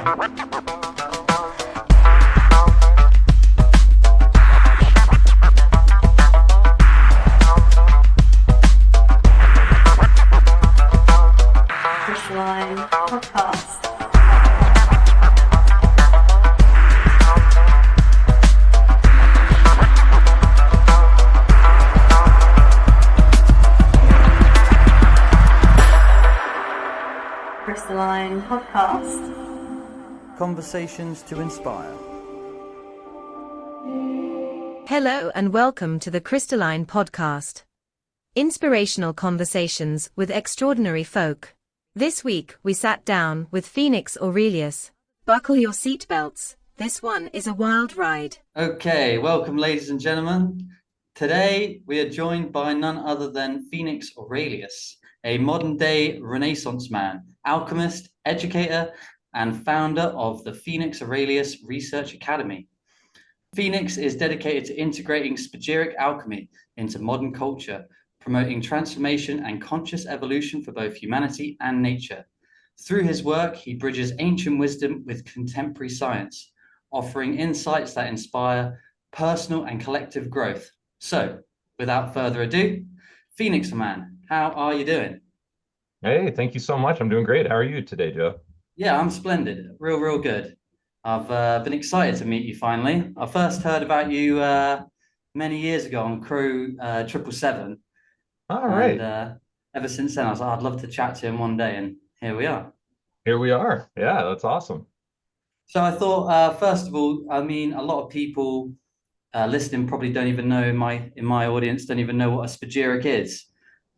Crystalline Podcast. Crystalline Podcast. Conversations to inspire. Hello and welcome to the Crystalline Podcast. Inspirational conversations with extraordinary folk. This week we sat down with Phoenix.Aurelius. Buckle your seatbelts. This one is a wild ride. Okay, welcome ladies and gentlemen. Today we are joined by none other than Phoenix.Aurelius, a modern-day Renaissance man, alchemist, educator, and founder of the Phoenix.Aurelius Research Academy. Phoenix is dedicated to integrating Spagyric alchemy into modern culture, promoting transformation and conscious evolution for both humanity and nature. Through his work, he bridges ancient wisdom with contemporary science, offering insights that inspire personal and collective growth. So, without further ado, Phoenix man, how are you doing? Hey, thank you so much. I'm doing great. How are you today, Joe? Yeah, I'm splendid. Real good. I've been excited to meet you finally. I first heard about you many years ago on Crew 777. All right. And ever since then, I was like, I'd love to chat to him one day, and here we are. Here we are. Yeah, that's awesome. So I thought, first of all, I mean, a lot of people listening probably don't even know, in my audience, don't even know what a spagyric is.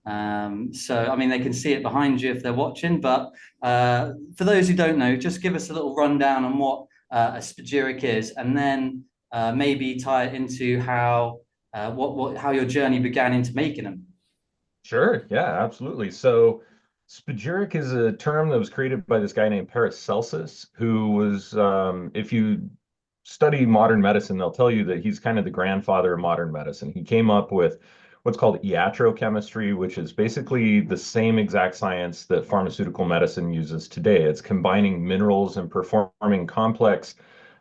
So, I mean, they can see it behind you if they're watching, but for those who don't know, just give us a little rundown on what a spagyric is, and then maybe tie it into how your journey began into making them. Sure. Yeah, absolutely. So spagyric is a term that was created by this guy named Paracelsus, who was, if you study modern medicine, they'll tell you that he's kind of the grandfather of modern medicine. He came up with what's called iatrochemistry, which is basically the same exact science that pharmaceutical medicine uses today. It's combining minerals and performing complex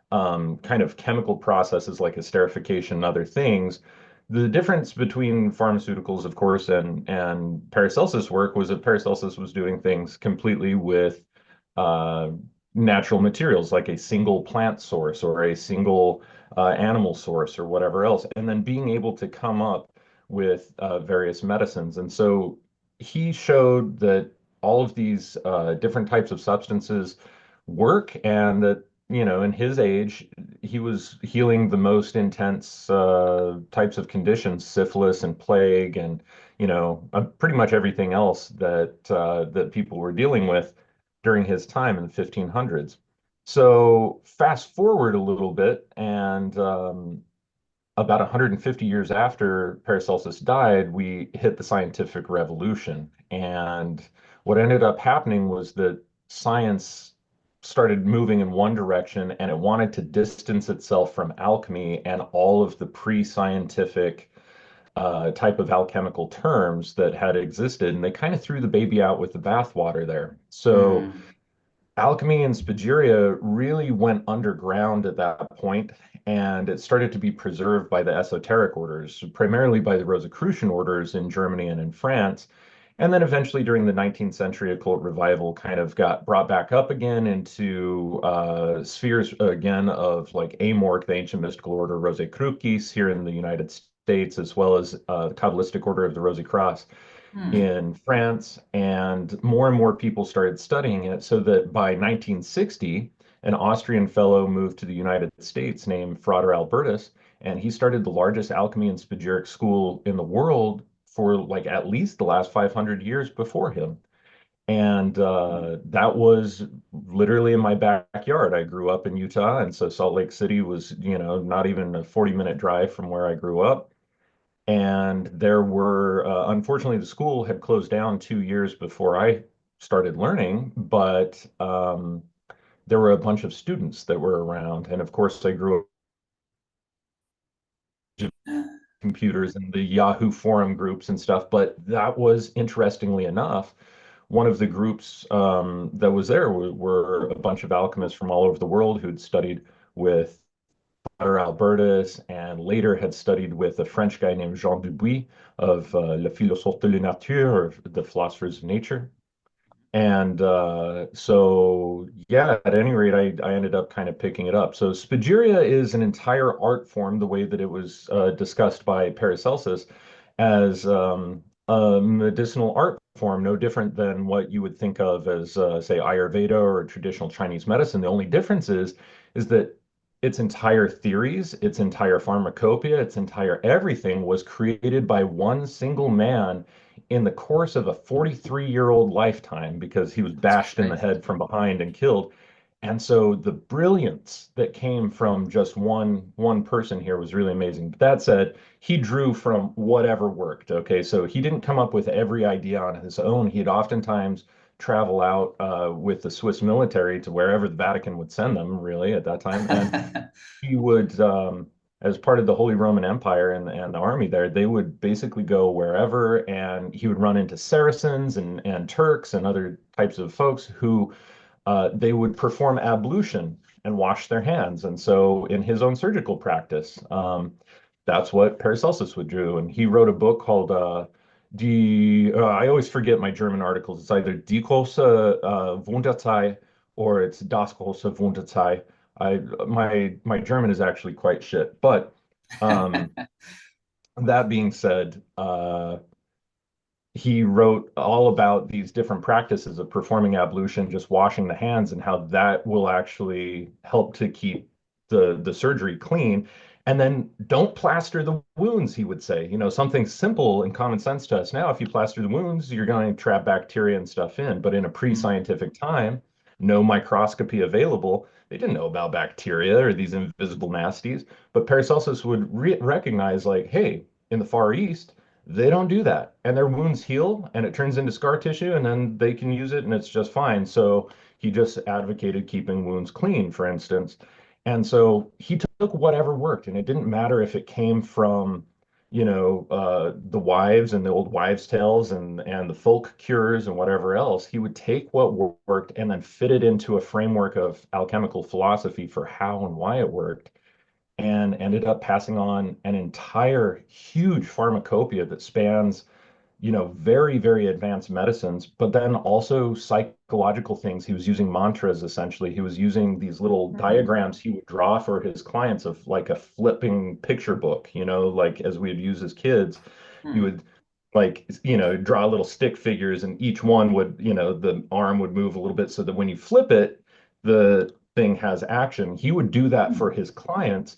kind of chemical processes like esterification and other things. The difference between pharmaceuticals, of course, and Paracelsus' work was that Paracelsus was doing things completely with natural materials, like a single plant source or a single animal source or whatever else, and then being able to come up with various medicines. And so he showed that all of these different types of substances work, and that, you know, in his age, he was healing the most intense types of conditions, syphilis and plague, and, you know, pretty much everything else that that people were dealing with during his time in the 1500s. So fast forward a little bit, and about 150 years after Paracelsus died, we hit the scientific revolution. And what ended up happening was that science started moving in one direction, and it wanted to distance itself from alchemy and all of the pre-scientific type of alchemical terms that had existed. And they kind of threw the baby out with the bathwater there. So alchemy and Spagyria really went underground at that point, and it started to be preserved by the esoteric orders, primarily by the Rosicrucian orders in Germany and in France. And then eventually during the 19th century, occult revival kind of got brought back up again into spheres again of like Amorc, the ancient mystical order Rosicrucis here in the United States, as well as the Kabbalistic order of the Rosy Cross in France. And more people started studying it, so that by 1960, an Austrian fellow moved to the United States named Frater Albertus, and he started the largest alchemy and spagyric school in the world for like at least the last 500 years before him. And that was literally in my backyard. I grew up in Utah, and so Salt Lake City was, you know, not even a 40-minute drive from where I grew up. And there were, unfortunately, the school had closed down 2 years before I started learning, but there were a bunch of students that were around. And of course, I grew up computers and the Yahoo forum groups and stuff. But that was, interestingly enough, one of the groups that was there were a bunch of alchemists from all over the world who'd studied with Albertus and later had studied with a French guy named Jean Dubuis of Le Philosophe de la Nature, or the Philosophers of Nature. And so, yeah, at any rate, I ended up kind of picking it up. So Spagyria is an entire art form, the way that it was discussed by Paracelsus as a medicinal art form, no different than what you would think of as, say, Ayurveda or traditional Chinese medicine. The only difference is that its entire theories, its entire pharmacopoeia, its entire everything was created by one single man in the course of a 43-year-old lifetime because he was That's bashed in the crazy. head from behind and killed. And so the brilliance that came from just one person here was really amazing. But that said, he drew from whatever worked. Okay, so he didn't come up with every idea on his own. He'd oftentimes travel out with the Swiss military to wherever the Vatican would send them, really, at that time. And he would, as part of the Holy Roman Empire and the army there, they would basically go wherever, and he would run into Saracens and Turks and other types of folks who they would perform ablution and wash their hands. And so, in his own surgical practice, that's what Paracelsus would do. And he wrote a book called I always forget my German articles. It's either Die große Wundertei or it's Das große Wundertei. My German is actually quite shit. But um, that being said, he wrote all about these different practices of performing ablution, just washing the hands, and how that will actually help to keep the surgery clean. And then don't plaster the wounds, he would say. You know, something simple and common sense to us now. If you plaster the wounds, you're going to trap bacteria and stuff in. But in a Mm. pre-scientific time, no microscopy available, they didn't know about bacteria or these invisible nasties. But Paracelsus would recognize, like, hey, in the Far East, they don't do that. And their wounds heal and it turns into scar tissue and then they can use it and it's just fine. So he just advocated keeping wounds clean, for instance. And so he took whatever worked, and it didn't matter if it came from, the wives and the old wives' tales and the folk cures and whatever else. He would take what worked and then fit it into a framework of alchemical philosophy for how and why it worked, and ended up passing on an entire huge pharmacopoeia that spans, very, very advanced medicines, but then also psychological things. He was using mantras essentially. He was using these little Mm. diagrams he would draw for his clients of like a flipping picture book, like as we would use as kids. He Mm. would like, draw little stick figures and each one would, the arm would move a little bit so that when you flip it, the thing has action. He would do that for Mm. his clients,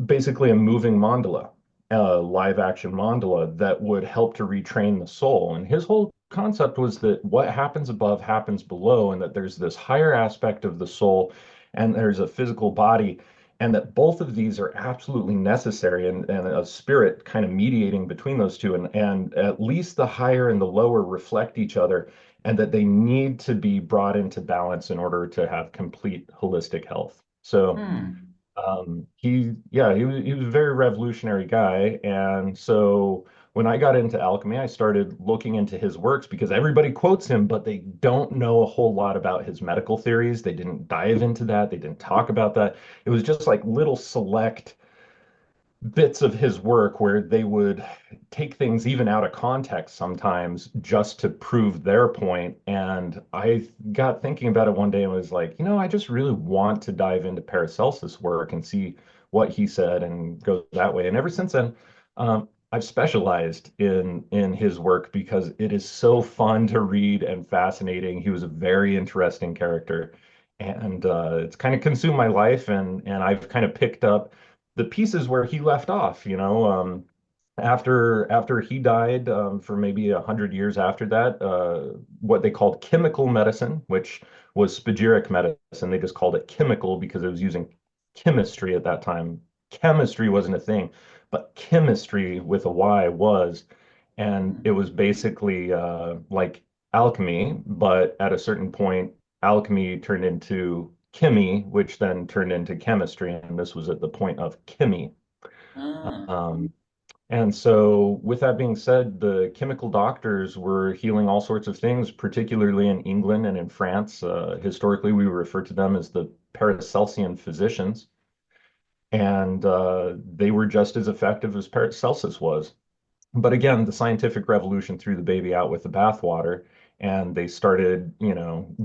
basically a moving mandala, a live action mandala that would help to retrain the soul. And his whole concept was that what happens above happens below, and that there's this higher aspect of the soul and there's a physical body, and that both of these are absolutely necessary, and a spirit kind of mediating between those two. And at least the higher and the lower reflect each other, and that they need to be brought into balance in order to have complete holistic health. So Mm. he was a very revolutionary guy. And so when I got into alchemy, I started looking into his works because everybody quotes him, but they don't know a whole lot about his medical theories. They didn't dive into that. They didn't talk about that. It was just like little select bits of his work where they would take things even out of context sometimes just to prove their point. And I got thinking about it one day and was like, I just really want to dive into Paracelsus' work and see what he said and go that way. And ever since then, I've specialized in his work because it is so fun to read and fascinating. He was a very interesting character, and it's kind of consumed my life, and I've kind of picked up the pieces where he left off, after he died, for maybe 100 years after that, what they called chemical medicine, which was spagyric medicine. They just called it chemical because it was using chemistry at that time. Chemistry wasn't a thing, but chemistry with a Y was, and it Mm. was basically like alchemy, but at a certain point, alchemy turned into chemi, which then turned into chemistry, and this was at the point of chemi. Ah. Um, And so, with that being said, the chemical doctors were healing all sorts of things, particularly in England and in France. Historically, we refer to them as the Paracelsian physicians, and they were just as effective as Paracelsus was. But again, the scientific revolution threw the baby out with the bathwater, and they started,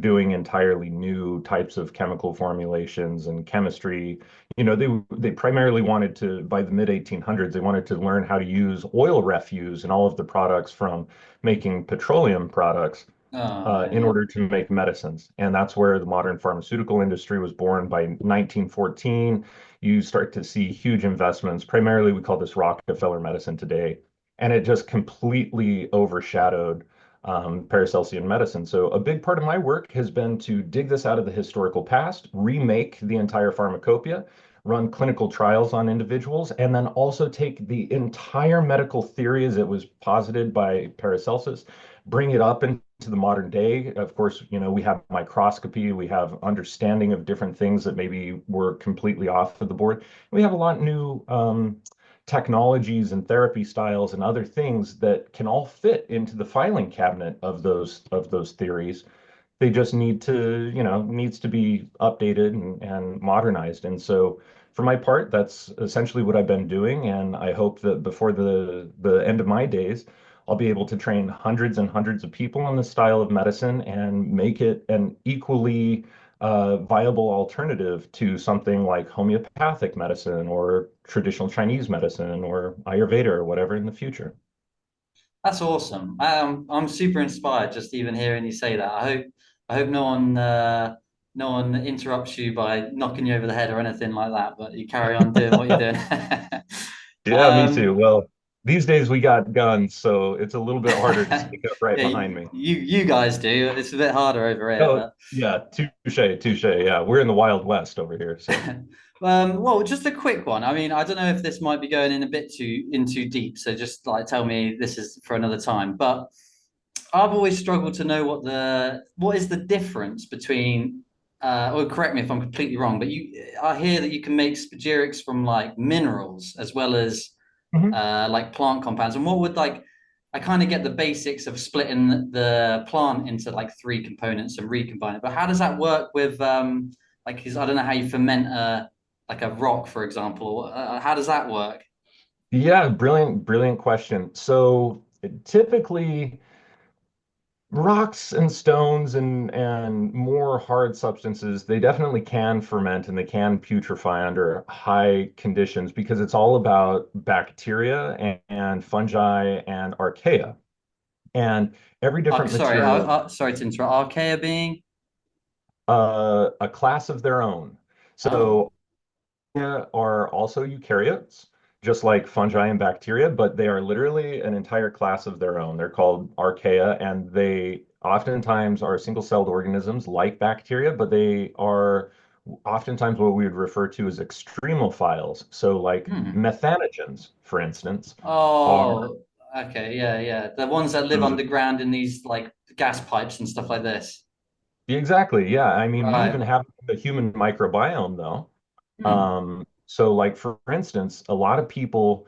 doing entirely new types of chemical formulations and chemistry. They primarily wanted to, by the mid 1800s, they wanted to learn how to use oil refuse in all of the products from making petroleum products Oh in yeah. order to make medicines. And that's where the modern pharmaceutical industry was born by 1914. You start to see huge investments. Primarily, we call this Rockefeller medicine today. And it just completely overshadowed Paracelsian medicine. So, a big part of my work has been to dig this out of the historical past, remake the entire pharmacopoeia, run clinical trials on individuals, and then also take the entire medical theory as it was posited by Paracelsus, bring it up into the modern day. Of course, we have microscopy, we have understanding of different things that maybe were completely off of the board. We have a lot new technologies and therapy styles and other things that can all fit into the filing cabinet of those theories. They just needs to be updated and modernized. And so for my part, that's essentially what I've been doing. And I hope that before the end of my days, I'll be able to train hundreds and hundreds of people in this style of medicine and make it an equally viable alternative to something like homeopathic medicine or traditional Chinese medicine or Ayurveda or whatever in the future. That's awesome. I'm super inspired just even hearing you say that. I hope no one interrupts you by knocking you over the head or anything like that, but you carry on doing what you're doing. Yeah, me too. Um, Well, these days we got guns, so it's a little bit harder to sneak up right yeah, behind me. you guys do. It's a bit harder over here, Oh, but yeah, touche, touche. Yeah, we're in the Wild West over here, so. well, just a quick one. I mean, I don't know if this might be going in a bit too deep, so just like tell me this is for another time. But I've always struggled to know what is the difference between or correct me if I'm completely wrong, but I hear that you can make spagyrics from like minerals as well as Mhm. like plant compounds. And what would like I kind of get the basics of splitting the plant into like three components and recombine it. But how does that work with like 'cause I don't know how you ferment like a rock, for example. How does that work? Yeah, brilliant, brilliant question. So typically, rocks and stones and more hard substances, they definitely can ferment and they can putrefy under high conditions because it's all about bacteria and fungi and archaea. And every different Sorry, material, sorry to interrupt. Archaea being a class of their own. oh. So are also eukaryotes, just like fungi and bacteria, but they are literally an entire class of their own. They're called archaea, and they oftentimes are single-celled organisms like bacteria, but they are oftentimes what we would refer to as extremophiles. So, like Hmm. methanogens, for instance, are Oh, okay, yeah, yeah. The ones that live those. underground in these like gas pipes and stuff like this. Exactly, yeah. I mean, we even Right. have the human microbiome, though. Hmm. So, like for instance, a lot of people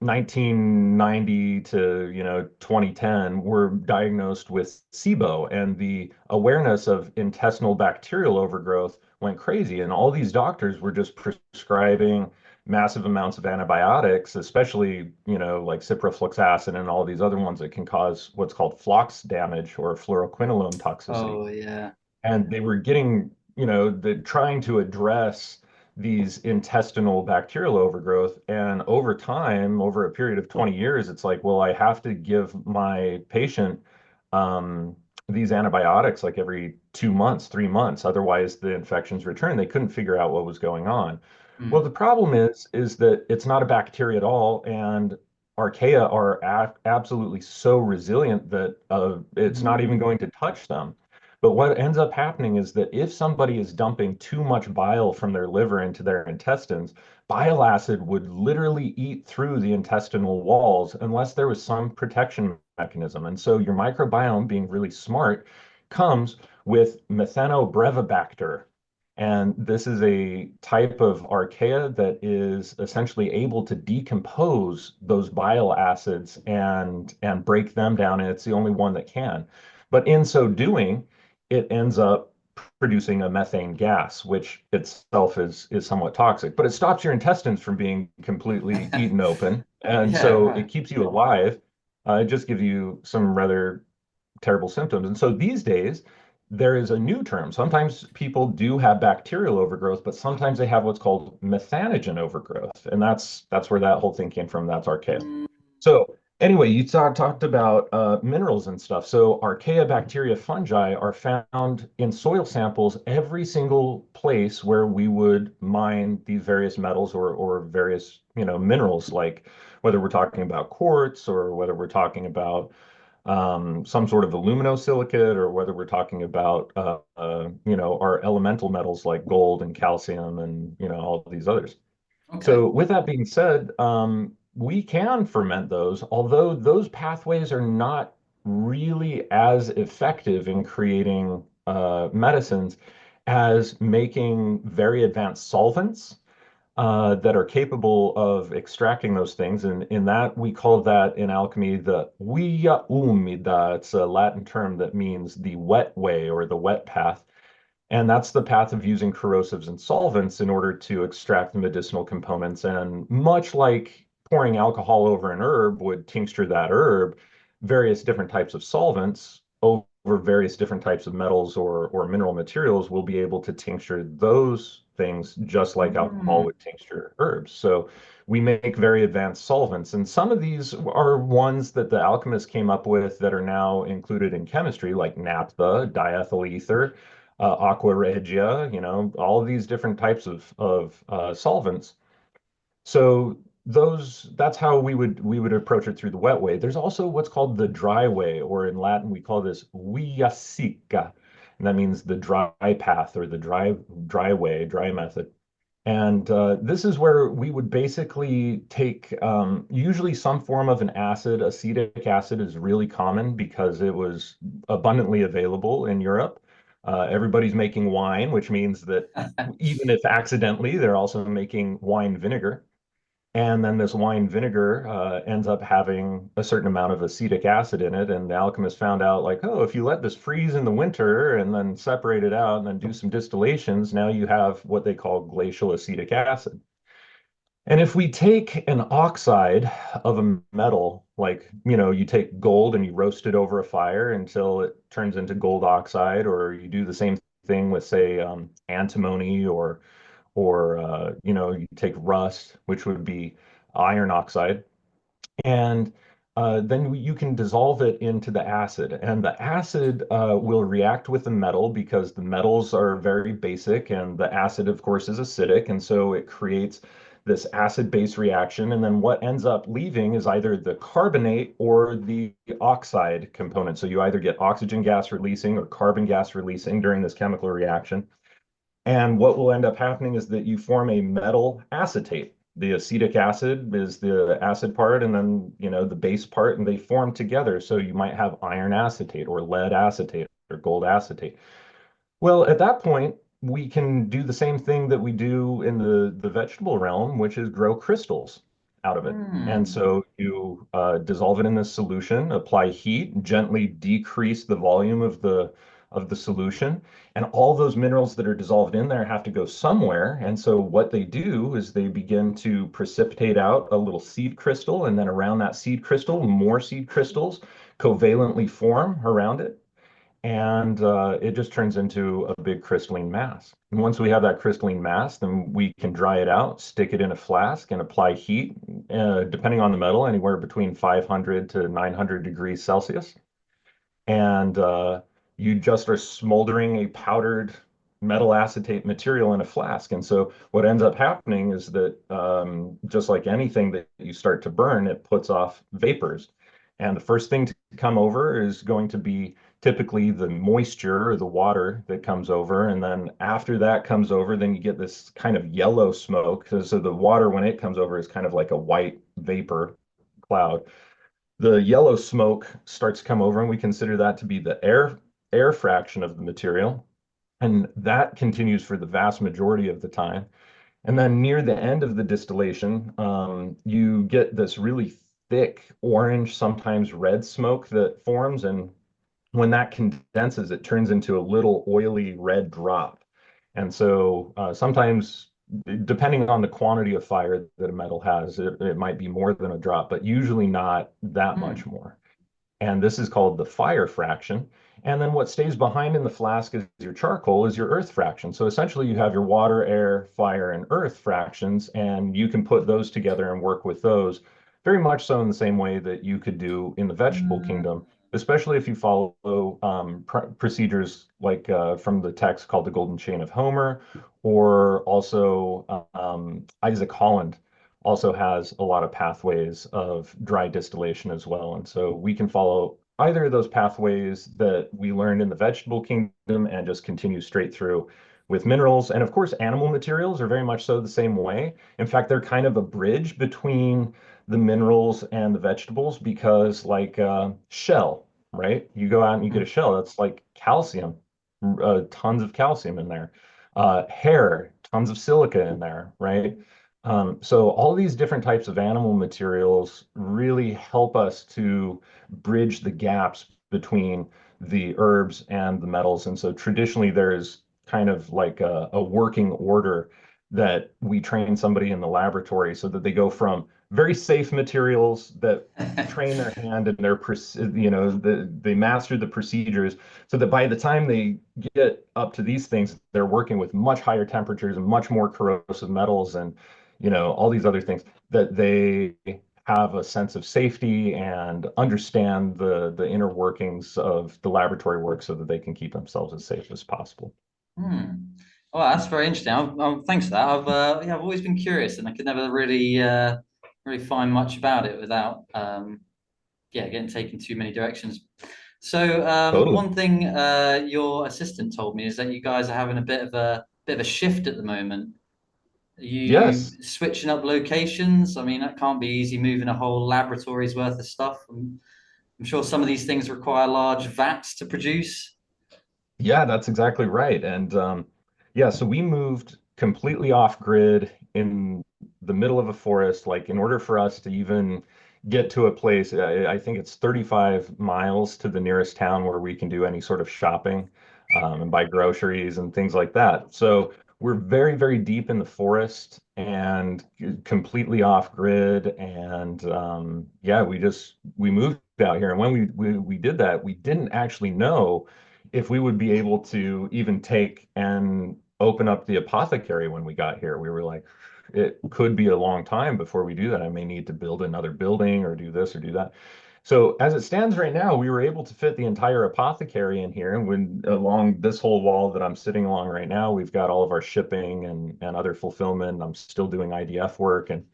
1990 to 2010 were diagnosed with SIBO, and the awareness of intestinal bacterial overgrowth went crazy, and all these doctors were just prescribing massive amounts of antibiotics, especially like ciprofloxacin and all these other ones that can cause what's called flox damage or fluoroquinolone toxicity. Oh, yeah. And they were getting, trying to address these intestinal bacterial overgrowth. And over time, over a period of 20 years, it's like, well, I have to give my patient um, these antibiotics like every 2 months, 3 months. Otherwise, the infections return. They couldn't figure out what was going on. Well, the Hmm. problem is that it's not a bacteria at all, and archaea are absolutely so resilient that it's not even going to touch them. But what ends up happening is that if somebody is dumping too much bile from their liver into their intestines, bile acid would literally eat through the intestinal walls unless there was some protection mechanism. And so your microbiome, being really smart, comes with Methanobrevibacter. And this is a type of archaea that is essentially able to decompose those bile acids and break them down, and it's the only one that can. But in so doing, it ends up producing a methane gas, which itself is somewhat toxic. But it stops your intestines from being completely eaten open, and Yeah, so right. it keeps you alive. It just gives you some rather terrible symptoms. And so these days, there is a new term. Sometimes people do have bacterial overgrowth, but sometimes they have what's called methanogen overgrowth, and that's where that whole thing came from. That's archaea. Mm, So anyway, you talked about minerals and stuff. So archaea, bacteria, fungi are found in soil samples every single place where we would mine these various metals or various minerals, like whether we're talking about quartz or whether we're talking about some sort of aluminosilicate, or whether we're talking about our elemental metals like gold and calcium and all of these others. okay. So with that being said, we can ferment those, although those pathways are not really as effective in creating medicines as making very advanced solvents that are capable of extracting those things. And in that, we call that in alchemy the via umida. It's a Latin term that means the wet way or the wet path. And that's the path of using corrosives and solvents in order to extract the medicinal components. And much like pouring alcohol over an herb would tincture that herb, various different types of solvents over various different types of metals or mineral materials will be able to tincture those things just like alcohol Mm, would tincture herbs. So we make very advanced solvents. And some of these are ones that the alchemists came up with that are now included in chemistry, like naphtha, diethyl ether, aqua regia, all of these different types of solvents. So that's how we would approach it through the wet way. There's also what's called the dry way, or in Latin we call this via secca, and that means the dry path or the dry way, dry method. And this is where we would basically take usually some form of an acid. Acetic acid is really common because it was abundantly available in Europe. Everybody's making wine, which means that even if accidentally, they're also making wine vinegar. And then this wine vinegar ends up having a certain amount of acetic acid in it. And the alchemists found out, like, oh, if you let this freeze in the winter and then separate it out and then do some distillations, now you have what they call glacial acetic acid. And if we take an oxide of a metal, like, you take gold and you roast it over a fire until it turns into gold oxide, or you do the same thing with, say, antimony, or you take rust, which would be iron oxide, and then you can dissolve it into the acid. And the acid will react with the metal because the metals are very basic, and the acid, of course, is acidic. And so it creates this acid-base reaction. And then what ends up leaving is either the carbonate or the oxide component. So you either get oxygen gas releasing or carbon gas releasing during this chemical reaction. And what will end up happening is that you form a metal acetate. The acetic acid is the acid part, and then the base part, and they form together. So you might have iron acetate or lead acetate or gold acetate. Well, at that point, we can do the same thing that we do in the vegetable realm, which is grow crystals out of it. And mm. so you dissolve it in this solution, apply heat, gently decrease the volume of the solution, and all those minerals that are dissolved in there have to go somewhere. And so what they do is they begin to precipitate out a little seed crystal, and then around that seed crystal, more seed crystals covalently form around it, and it just turns into a big crystalline mass. And once we have that crystalline mass, then we can dry it out, stick it in a flask, and apply heat, depending on the metal, anywhere between 500 to 900 degrees Celsius. And you just are smoldering a powdered metal acetate material in a flask. And so what ends up happening is that just like anything that you start to burn, it puts off vapors. And the first thing to come over is going to be typically the moisture or the water that comes over. And then after that comes over, then you get this kind of yellow smoke. So the water, when it comes over, is kind of like a white vapor cloud. The yellow smoke starts to come over, and we consider that to be the air fraction of the material. And that continues for the vast majority of the time. And then near the end of the distillation, you get this really thick orange, sometimes red smoke that forms. And when that condenses, it turns into a little oily red drop. And so sometimes, depending on the quantity of fire that a metal has, it might be more than a drop, but usually not that much Hmm. more. And this is called the fire fraction. And then what stays behind in the flask is your charcoal, is your earth fraction. So essentially you have your water, air, fire, and earth fractions, and you can put those together and work with those very much so in the same way that you could do in the vegetable kingdom, especially if you follow procedures like from the text called the Golden Chain of Homer, or also Isaac Holland also has a lot of pathways of dry distillation as well. And so we can follow either of those pathways that we learned in the vegetable kingdom and just continue straight through with minerals. And of course, animal materials are very much so the same way. In fact, they're kind of a bridge between the minerals and the vegetables because, like shell, right? You go out and you get a shell, that's like calcium, tons of calcium in there. Hair, tons of silica in there, right? So all these different types of animal materials really help us to bridge the gaps between the herbs and the metals. And so traditionally there's kind of like a working order that we train somebody in the laboratory so that they go from very safe materials that train their hand and they master the procedures so that by the time they get up to these things, they're working with much higher temperatures and much more corrosive metals and all these other things that they have a sense of safety and understand the inner workings of the laboratory work so that they can keep themselves as safe as possible. Hmm. Well, that's very interesting. Thanks for that. Yeah, I've always been curious, and I could never really find much about it without yeah, getting taken too many directions. So Totally. one thing your assistant told me is that you guys are having a bit of a shift at the moment. Are you Yes. switching up locations? I mean, that can't be easy moving a whole laboratory's worth of stuff. I'm sure some of these things require large vats to produce. Yeah, that's exactly right. And yeah, so we moved completely off grid in the middle of a forest. Like, in order for us to even get to a place, I think it's 35 miles to the nearest town where we can do any sort of shopping and buy groceries and things like that. So we're very, very deep in the forest and completely off grid. And yeah, we moved out here. And when we did that, we didn't actually know if we would be able to even take and open up the apothecary when we got here. We were like, it could be a long time before we do that. I may need to build another building or do this or do that. So as it stands right now, we were able to fit the entire apothecary in here. And when along this whole wall that I'm sitting along right now, we've got all of our shipping and other fulfillment. I'm still doing IDF work and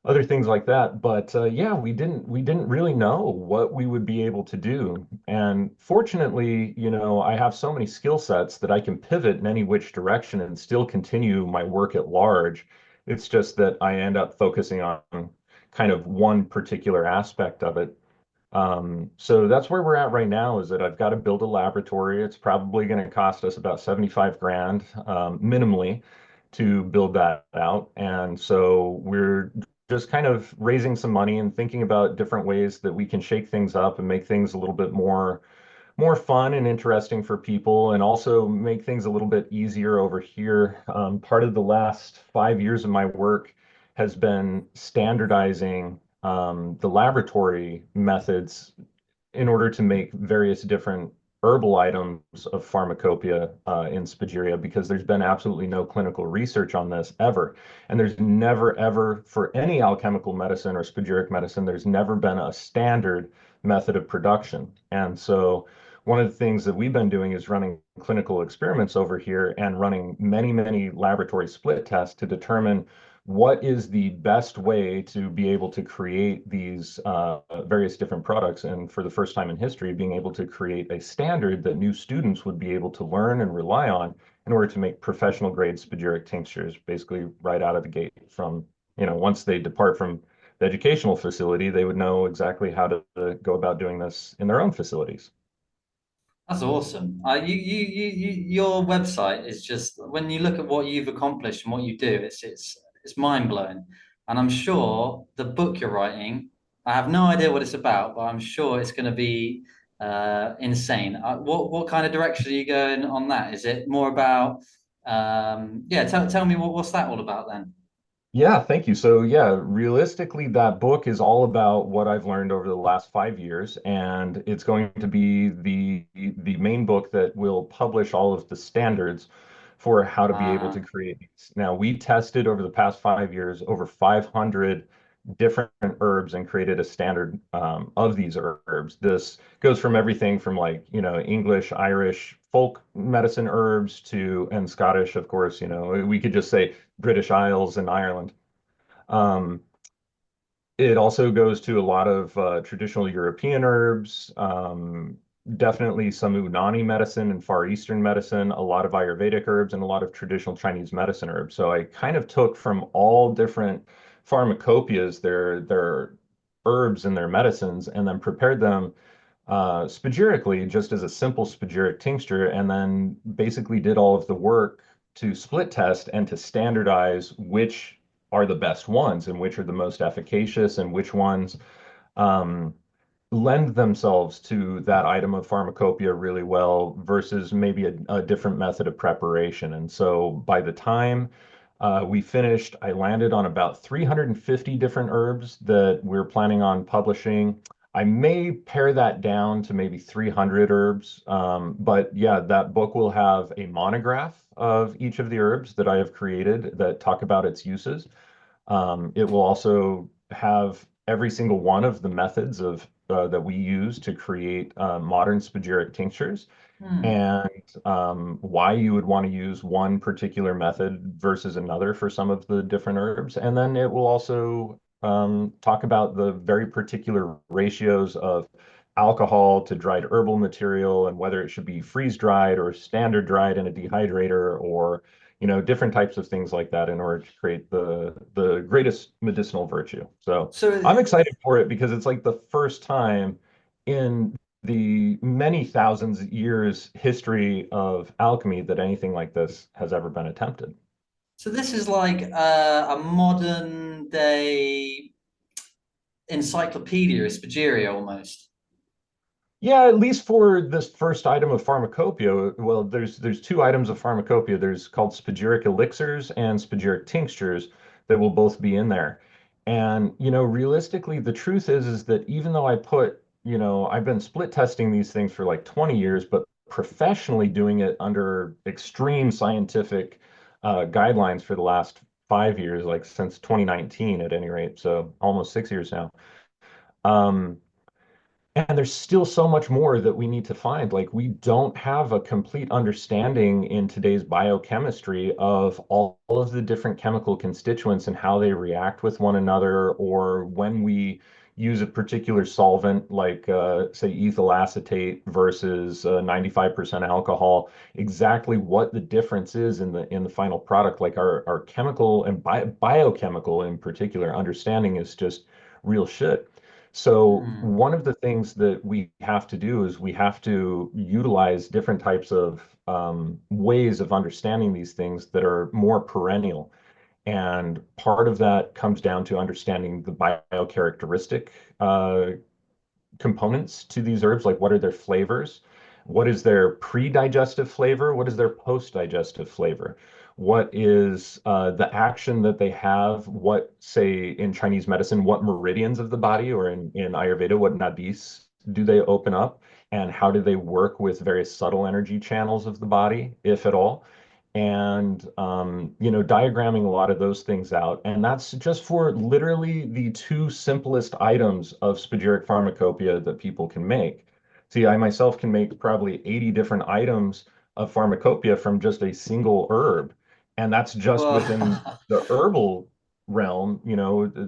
other things like that. But yeah, we didn't really know what we would be able to do. And fortunately, I have so many skill sets that I can pivot in any which direction and still continue my work at large. It's just that I end up focusing on kind of one particular aspect of it. So that's where we're at right now, is that I've got to build a laboratory. It's probably going to cost us about 75 grand, minimally, to build that out. And so we're just kind of raising some money and thinking about different ways that we can shake things up and make things a little bit more fun and interesting for people, and also make things a little bit easier over here. Part of the last 5 years of my work has been standardizing the laboratory methods in order to make various different herbal items of pharmacopoeia in Spagyria, because there's been absolutely no clinical research on this ever. And there's never, ever, for any alchemical medicine or spagyric medicine, there's never been a standard method of production. And so one of the things that we've been doing is running clinical experiments over here and running many, many laboratory split tests to determine what is the best way to be able to create these various different products. And for the first time in history, being able to create a standard that new students would be able to learn and rely on in order to make professional grade spagyric tinctures, basically right out of the gate from, once they depart from the educational facility, they would know exactly how to go about doing this in their own facilities. That's awesome. Your website is just when you look at what you've accomplished and what you do, it's mind blowing. And I'm sure the book you're writing, I have no idea what it's about, but I'm sure it's going to be insane. What kind of direction are you going on that? Is it more about yeah? Tell me what's that all about then? Yeah, thank you. So, yeah, realistically, that book is all about what I've learned over the last 5 years, and it's going to be the main book that will publish all of the standards for how to be able to Uh-huh. create these. Now, we tested over the past 5 years over 500 different herbs and created a standard of these herbs. This goes from everything from like, English, Irish, folk medicine herbs to, and Scottish, of course, we could just say British Isles and Ireland. Um, it also goes to a lot of traditional European herbs, definitely some Unani medicine and Far Eastern medicine, a lot of Ayurvedic herbs, and a lot of traditional Chinese medicine herbs. So I kind of took from all different pharmacopoeias their herbs and their medicines, and then prepared them spagyrically, just as a simple spagyric tincture, and then basically did all of the work to split test and to standardize which are the best ones and which are the most efficacious and which ones um, lend themselves to that item of pharmacopoeia really well versus maybe a different method of preparation. And so by the time we finished, I landed on about 350 different herbs that we're planning on publishing. I may pare that down to maybe 300 herbs. But yeah, that book will have a monograph of each of the herbs that I have created that talk about its uses. It will also have every single one of the methods of that we use to create modern spagyric tinctures, Hmm. and why you would want to use one particular method versus another for some of the different herbs. And then it will also talk about the very particular ratios of alcohol to dried herbal material and whether it should be freeze dried or standard dried in a dehydrator, or different types of things like that in order to create the greatest medicinal virtue. So So I'm excited for it because it's like the first time in the many thousands of years history of alchemy that anything like this has ever been attempted. so this is like a modern day encyclopedia, Spagyria almost. Yeah, at least for this first item of pharmacopoeia. Well, there's two items of pharmacopoeia. There's called spagyric elixirs and spagyric tinctures that will both be in there. And realistically, the truth is that even though I've been split testing these things for like 20 years, but professionally doing it under extreme scientific guidelines for the last 5 years, like since 2019 at any rate, so almost 6 years now. Um, and there's still so much more that we need to find. Like, we don't have a complete understanding in today's biochemistry of all of the different chemical constituents and how they react with one another, or when we use a particular solvent, like, say, ethyl acetate versus 95% alcohol, exactly what the difference is in the final product. Like, our chemical and biochemical in particular understanding is just real shit. So Hmm. one of the things that we have to do is we have to utilize different types of ways of understanding these things that are more perennial. And part of that comes down to understanding the biocharacteristic uh, components to these herbs, like what are their flavors? What is their pre-digestive flavor? What is their post-digestive flavor? What is the action that they have? What, say, in Chinese medicine, what meridians of the body, or in Ayurveda, what nadis do they open up? And how do they work with various subtle energy channels of the body, if at all? And diagramming a lot of those things out. And that's just for literally the two simplest items of spagyric pharmacopoeia that people can make. See, I myself can make probably 80 different items of pharmacopoeia from just a single herb, and that's just Well, within the herbal realm.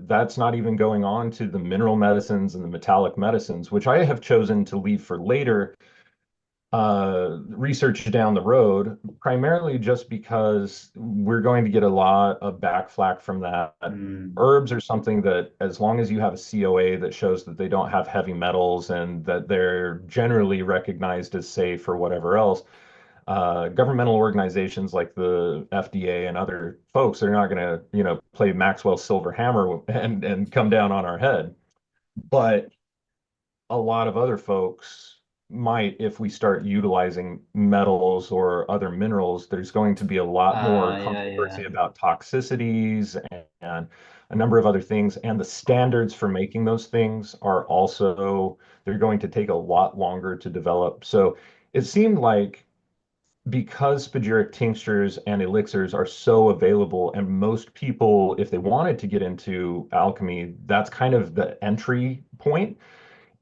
That's not even going on to the mineral medicines and the metallic medicines, which I have chosen to leave for later research down the road, primarily just because we're going to get a lot of backflack from that. Mm. Herbs are something that, as long as you have a COA that shows that they don't have heavy metals and that they're generally recognized as safe or whatever else, governmental organizations like the FDA and other folks are not going to, play Maxwell's silver hammer and come down on our head. But a lot of other folks might, if we start utilizing metals or other minerals, there's going to be a lot more Yeah, yeah. controversy about toxicities and a number of other things. And the standards for making those things are also, they're going to take a lot longer to develop. So it seemed like because spagyric tinctures and elixirs are so available, and most people, if they wanted to get into alchemy, that's kind of the entry point.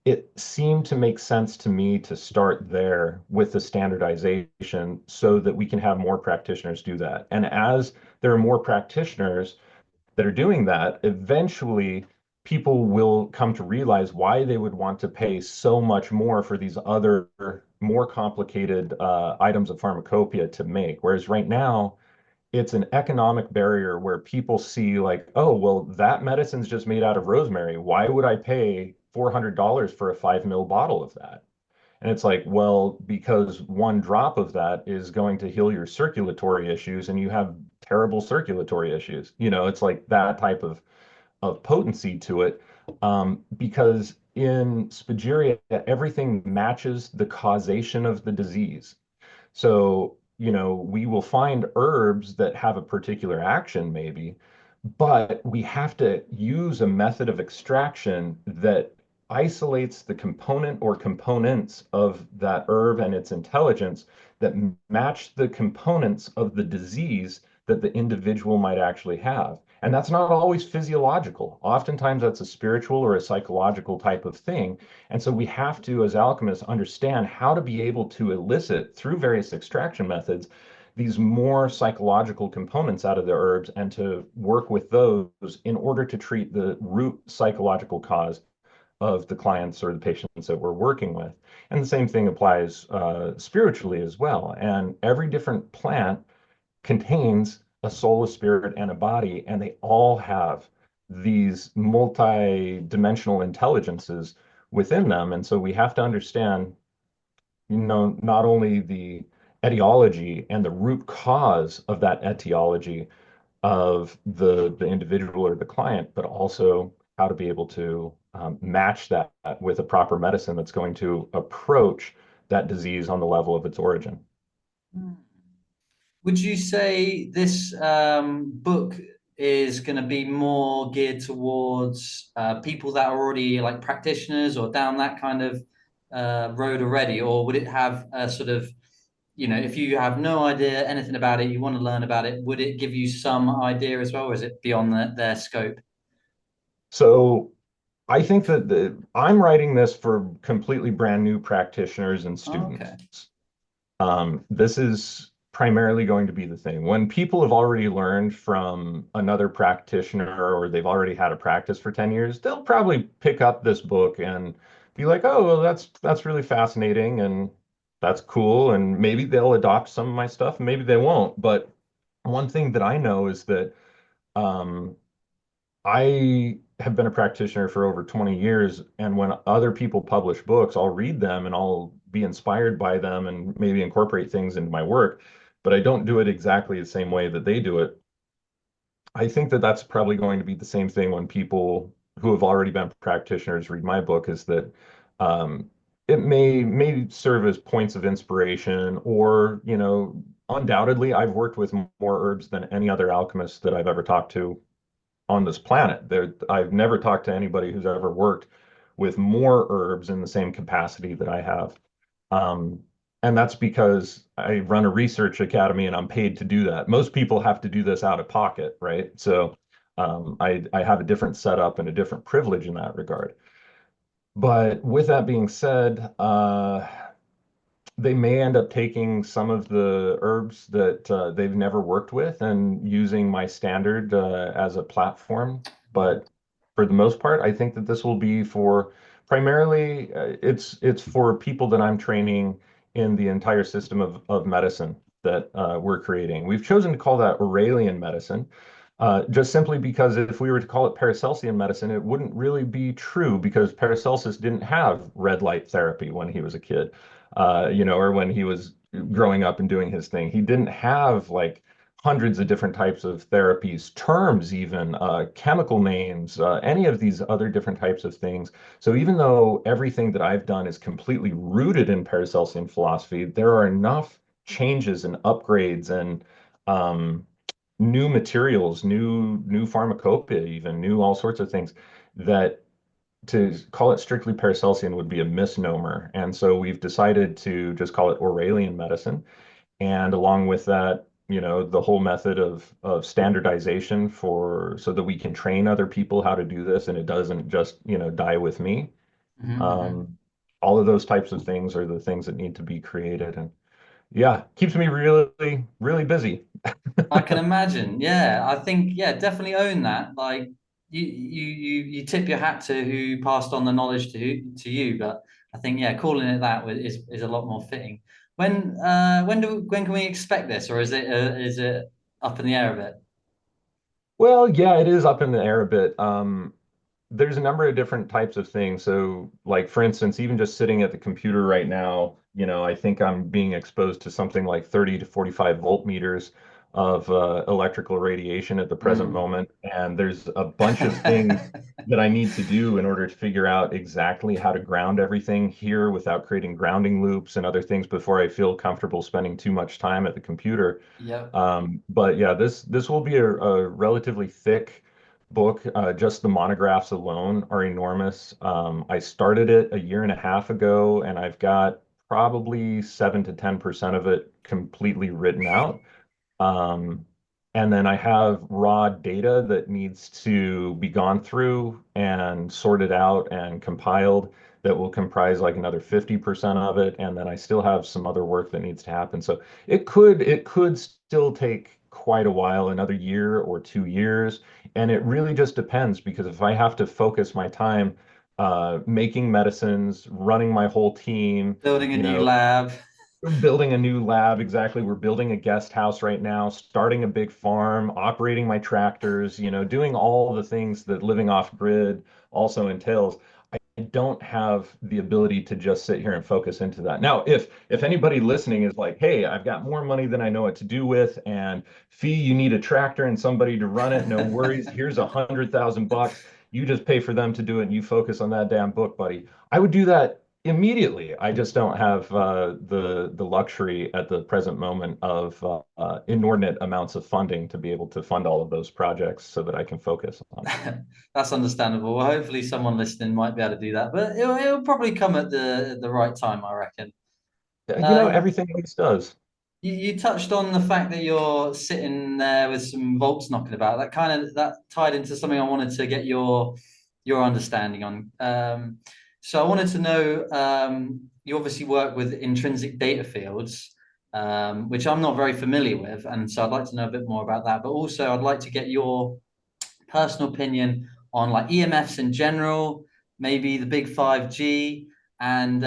It seemed to make sense to me to start there with the standardization so that we can have more practitioners do that. And as there are more practitioners that are doing that, eventually people will come to realize why they would want to pay so much more for these other more complicated items of pharmacopoeia to make. Whereas right now, it's an economic barrier where people see like, oh, well, that medicine's just made out of rosemary. Why would I pay $400 for a 5 ml bottle of that? And it's like, well, because one drop of that is going to heal your circulatory issues and you have terrible circulatory issues. It's like that type of potency to it. Because in Spagyria, everything matches the causation of the disease. So, we will find herbs that have a particular action, maybe, but we have to use a method of extraction that isolates the component or components of that herb and its intelligence that match the components of the disease that the individual might actually have. And that's not always physiological. Oftentimes, that's a spiritual or a psychological type of thing. And so we have to, as alchemists, understand how to be able to elicit through various extraction methods these more psychological components out of the herbs and to work with those in order to treat the root psychological cause of the clients or the patients that we're working with. And the same thing applies spiritually as well. And every different plant contains a soul, a spirit, and a body, and they all have these multi-dimensional intelligences within them. And so we have to understand, not only the etiology and the root cause of that etiology of the individual or the client, but also how to be able to match that with a proper medicine that's going to approach that disease on the level of its origin. Would you say this book is going to be more geared towards people that are already like practitioners or down that kind of road already, or would it have a sort of, if you have no idea anything about it, you want to learn about it, would it give you some idea as well, or is it beyond their scope? So I think that I'm writing this for completely brand new practitioners and Oh, okay. students. This is primarily going to be the thing. When people have already learned from another practitioner or they've already had a practice for 10 years, they'll probably pick up this book and be like, oh, well, that's really fascinating and that's cool. And maybe they'll adopt some of my stuff, and maybe they won't. But one thing that I know is that um, I have been a practitioner for over 20 years, and when other people publish books, I'll read them and I'll be inspired by them and maybe incorporate things into my work, but I don't do it exactly the same way that they do it. I think that that's probably going to be the same thing when people who have already been practitioners read my book, is that it may serve as points of inspiration, or, undoubtedly, I've worked with more herbs than any other alchemist that I've ever talked to on this planet. I've never talked to anybody who's ever worked with more herbs in the same capacity that I have. Um, and that's because I run a research academy and I'm paid to do that. Most people have to do this out of pocket, right? So I have a different setup and a different privilege in that regard. But with that being said, they may end up taking some of the herbs that they've never worked with and using my standard as a platform. But for the most part, I think that this will be for primarily it's for people that I'm training in the entire system of medicine. that we're creating. We've chosen to call that Aurelian medicine, just simply because if we were to call it Paracelsian medicine, it wouldn't really be true because Paracelsus didn't have red light therapy when he was a kid, or when he was growing up and doing his thing. He didn't have like hundreds of different types of therapies, terms, even chemical names, any of these other different types of things. So even though everything that I've done is completely rooted in Paracelsian philosophy, there are enough changes and upgrades and new materials, new pharmacopoeia, even new all sorts of things that to call it strictly Paracelsian would be a misnomer. And so we've decided to just call it Aurelian medicine. And along with that, the whole method of standardization for so that we can train other people how to do this and it doesn't just, die with me. Hmm. Um, all of those types of things are the things that need to be created. And yeah, keeps me really, really busy. I can imagine. Yeah, I think yeah, definitely own that. Like you tip your hat to who passed on the knowledge to you, but I think yeah, calling it that is a lot more fitting. When can we expect this, or is it up in the air a bit? Well, yeah, it is up in the air a bit. There's a number of different types of things. So, like for instance, even just sitting at the computer right now, I think I'm being exposed to something like 30 to 45 voltmeters of electrical radiation at the present Mm. moment. And there's a bunch of things that I need to do in order to figure out exactly how to ground everything here without creating grounding loops and other things before I feel comfortable spending too much time at the computer. Yep. But yeah, this will be a relatively thick book. Just the monographs alone are enormous. I started it a year and a half ago, and I've got probably 7 to 10% of it completely written out. Um, and then I have raw data that needs to be gone through and sorted out and compiled that will comprise like another 50% of it. And then I still have some other work that needs to happen. So it could still take quite a while, another year or 2 years. And it really just depends because if I have to focus my time making medicines, running my whole team, Building a you new know, lab. we're building a new lab, exactly. We're building a guest house right now, starting a big farm, operating my tractors, doing all the things that living off grid also entails. I don't have the ability to just sit here and focus into that. Now, if anybody listening is like, "Hey, I've got more money than I know what to do with, and fee, you need a tractor and somebody to run it, no worries. Here's $100,000. You just pay for them to do it, and you focus on that damn book, buddy." I would do that immediately. I just don't have the luxury at the present moment of inordinate amounts of funding to be able to fund all of those projects so that I can focus on it. That's understandable. Well, hopefully someone listening might be able to do that, but it'll probably come at the right time, I reckon. Um, Everything always does. you touched on the fact that you're sitting there with some volts knocking about. That tied into something I wanted to get your understanding on. So I wanted to know, you obviously work with intrinsic data fields, which I'm not very familiar with, and so I'd like to know a bit more about that. But also, I'd like to get your personal opinion on like EMFs in general, maybe the big 5G, and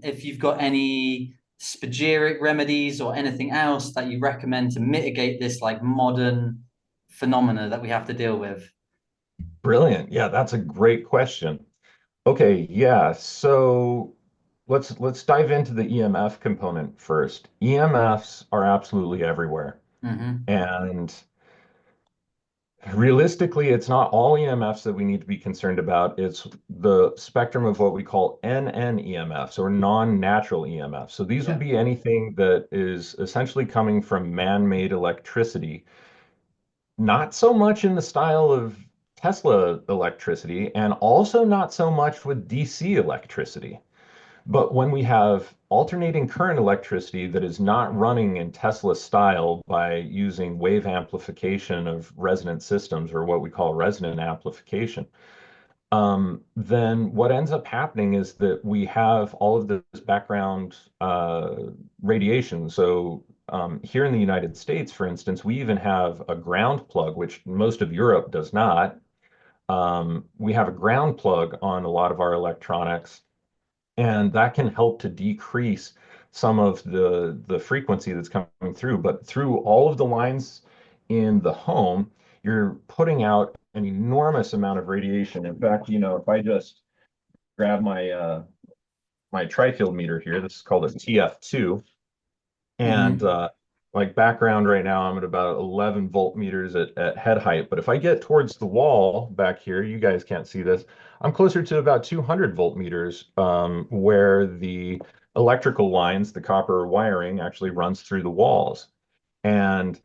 if you've got any spagyric remedies or anything else that you recommend to mitigate this like modern phenomena that we have to deal with. Brilliant. Yeah, that's a great question. Okay, yeah. So let's dive into the EMF component first. EMFs are absolutely everywhere. Hmm. And realistically, it's not all EMFs that we need to be concerned about. It's the spectrum of what we call NN-EMFs or non-natural EMFs. So these would Yeah. be anything that is essentially coming from man-made electricity, not so much in the style of Tesla electricity, and also not so much with DC electricity. But when we have alternating current electricity that is not running in Tesla style by using wave amplification of resonant systems or what we call resonant amplification, then what ends up happening is that we have all of this background radiation. So here in the United States, for instance, we even have a ground plug, which most of Europe does not. We have a ground plug on a lot of our electronics and that can help to decrease some of the frequency that's coming through. But through all of the lines in the home, you're putting out an enormous amount of radiation. In fact, if I just grab my tri-field meter here, this is called a TF2, and Mm-hmm. like background right now, I'm at about 11 voltmeters at head height. But if I get towards the wall back here, you guys can't see this, I'm closer to about 200 voltmeters, where the electrical lines, the copper wiring, actually runs through the walls. And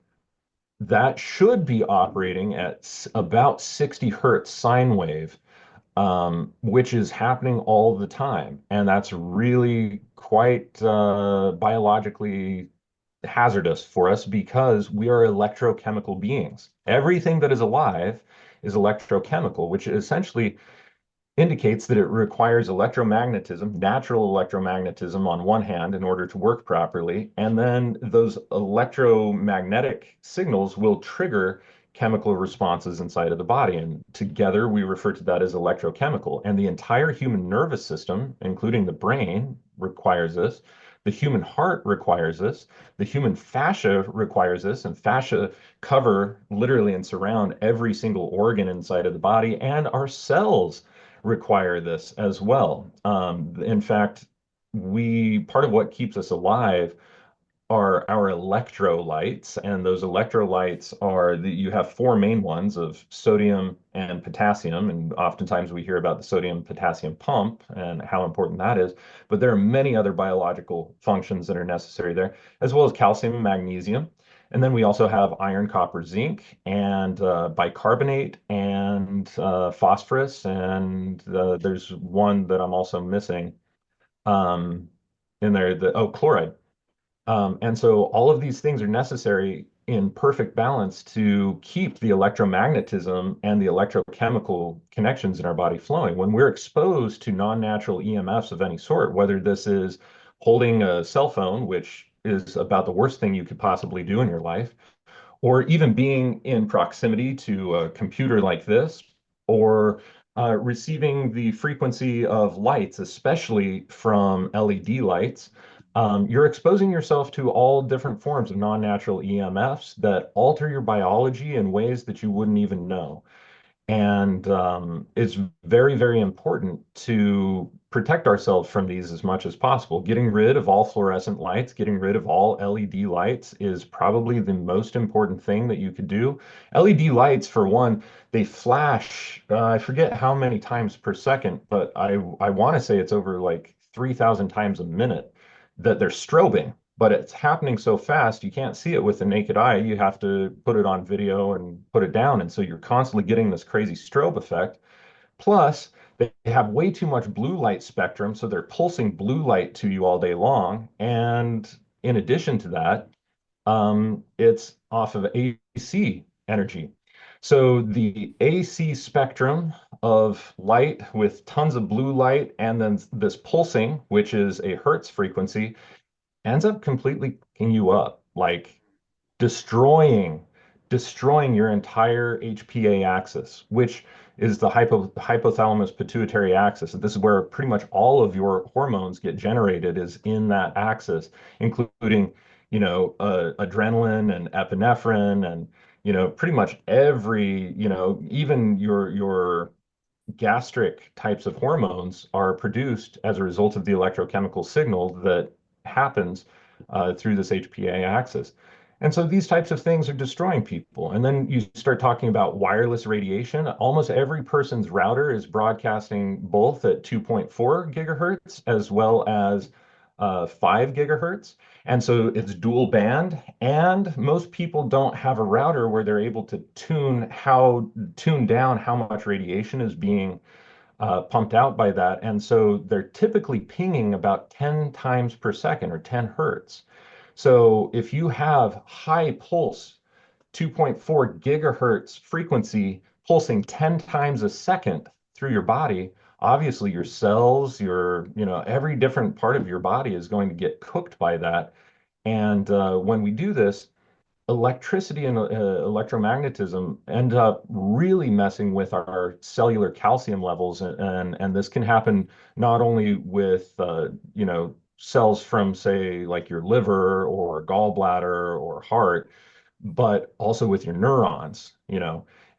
that should be operating at about 60 hertz sine wave, which is happening all the time. And that's really quite biologically hazardous for us because we are electrochemical beings. Everything that is alive is electrochemical, which essentially indicates that it requires electromagnetism, natural electromagnetism on one hand in order to work properly, and then those electromagnetic signals will trigger chemical responses inside of the body. And together we refer to that as electrochemical. And the entire human nervous system, including the brain, requires this. The human heart requires this. The human fascia requires this. And fascia cover literally and surround every single organ inside of the body, and our cells require this as well. In fact, we part of what keeps us alive are our electrolytes, and those electrolytes are you have four main ones of sodium and potassium, and oftentimes we hear about the sodium potassium pump and how important that is, but there are many other biological functions that are necessary there, as well as calcium and magnesium. And then we also have iron, copper, zinc, and bicarbonate, and phosphorus, and there's one that I'm also missing um, in there, chloride. And so all of these things are necessary in perfect balance to keep the electromagnetism and the electrochemical connections in our body flowing. When we're exposed to non-natural EMFs of any sort, whether this is holding a cell phone, which is about the worst thing you could possibly do in your life, or even being in proximity to a computer like this, or receiving the frequency of lights, especially from LED lights, you're exposing yourself to all different forms of non-natural EMFs that alter your biology in ways that you wouldn't even know. And it's very, very important to protect ourselves from these as much as possible. Getting rid of all fluorescent lights, getting rid of all LED lights is probably the most important thing that you could do. LED lights, for one, they flash, I forget how many times per second, but I want to say it's over like 3,000 times a minute that they're strobing, but it's happening so fast you can't see it with the naked eye. You have to put it on video and put it down. And so you're constantly getting this crazy strobe effect. Plus, they have way too much blue light spectrum, so they're pulsing blue light to you all day long. And in addition to that, it's off of AC energy. So the AC spectrum of light with tons of blue light and then this pulsing, which is a hertz frequency, ends up completely fucking you up, like destroying destroying your entire HPA axis, which is the hypothalamus pituitary axis. This is where pretty much all of your hormones get generated, is in that axis, including, adrenaline and epinephrine, and pretty much every, even your gastric types of hormones are produced as a result of the electrochemical signal that happens through this HPA axis. And so these types of things are destroying people. And then you start talking about wireless radiation. Almost every person's router is broadcasting both at 2.4 gigahertz as well as 5 gigahertz. And so it's dual band. And most people don't have a router where they're able to tune down how much radiation is being pumped out by that. And so they're typically pinging about 10 times per second, or 10 hertz. So if you have high pulse, 2.4 gigahertz frequency pulsing 10 times a second through your body, obviously your cells, every different part of your body is going to get cooked by that. And when we do this, electricity and electromagnetism end up really messing with our cellular calcium levels, and this can happen not only with cells from, say, like your liver or gallbladder or heart, but also with your neurons,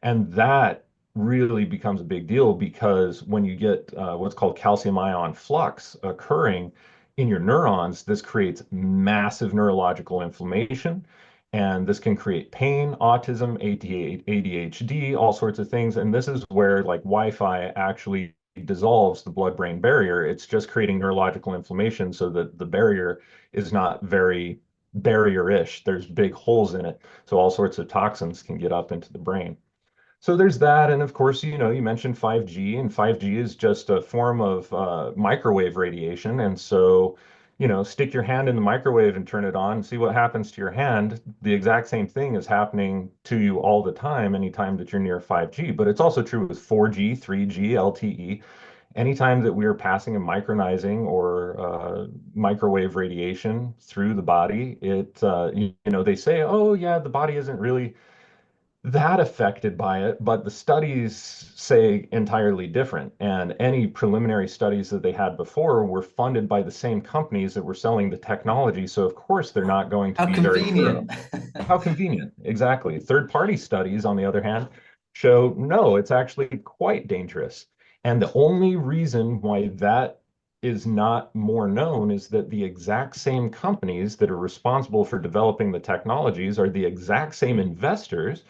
and that really becomes a big deal because when you get what's called calcium ion flux occurring in your neurons, this creates massive neurological inflammation. And this can create pain, autism, ADHD, all sorts of things. And this is where like Wi-Fi actually dissolves the blood-brain barrier. It's just creating neurological inflammation so that the barrier is not very barrier-ish. There's big holes in it. So all sorts of toxins can get up into the brain. So there's that. And of course, you mentioned 5G, and 5G is just a form of microwave radiation. And so, stick your hand in the microwave and turn it on and see what happens to your hand. The exact same thing is happening to you all the time, anytime that you're near 5G. But it's also true with 4G, 3G, LTE. Anytime that we are passing a micronizing or microwave radiation through the body, they say, oh, yeah, the body isn't really that affected by it, but the studies say entirely different. And any preliminary studies that they had before were funded by the same companies that were selling the technology. So, of course, they're not going to How be very thorough. convenient. How convenient. Exactly. Third-party studies, on the other hand, show no, it's actually quite dangerous. And the only reason why that is not more known is that the exact same companies that are responsible for developing the technologies are the exact same investors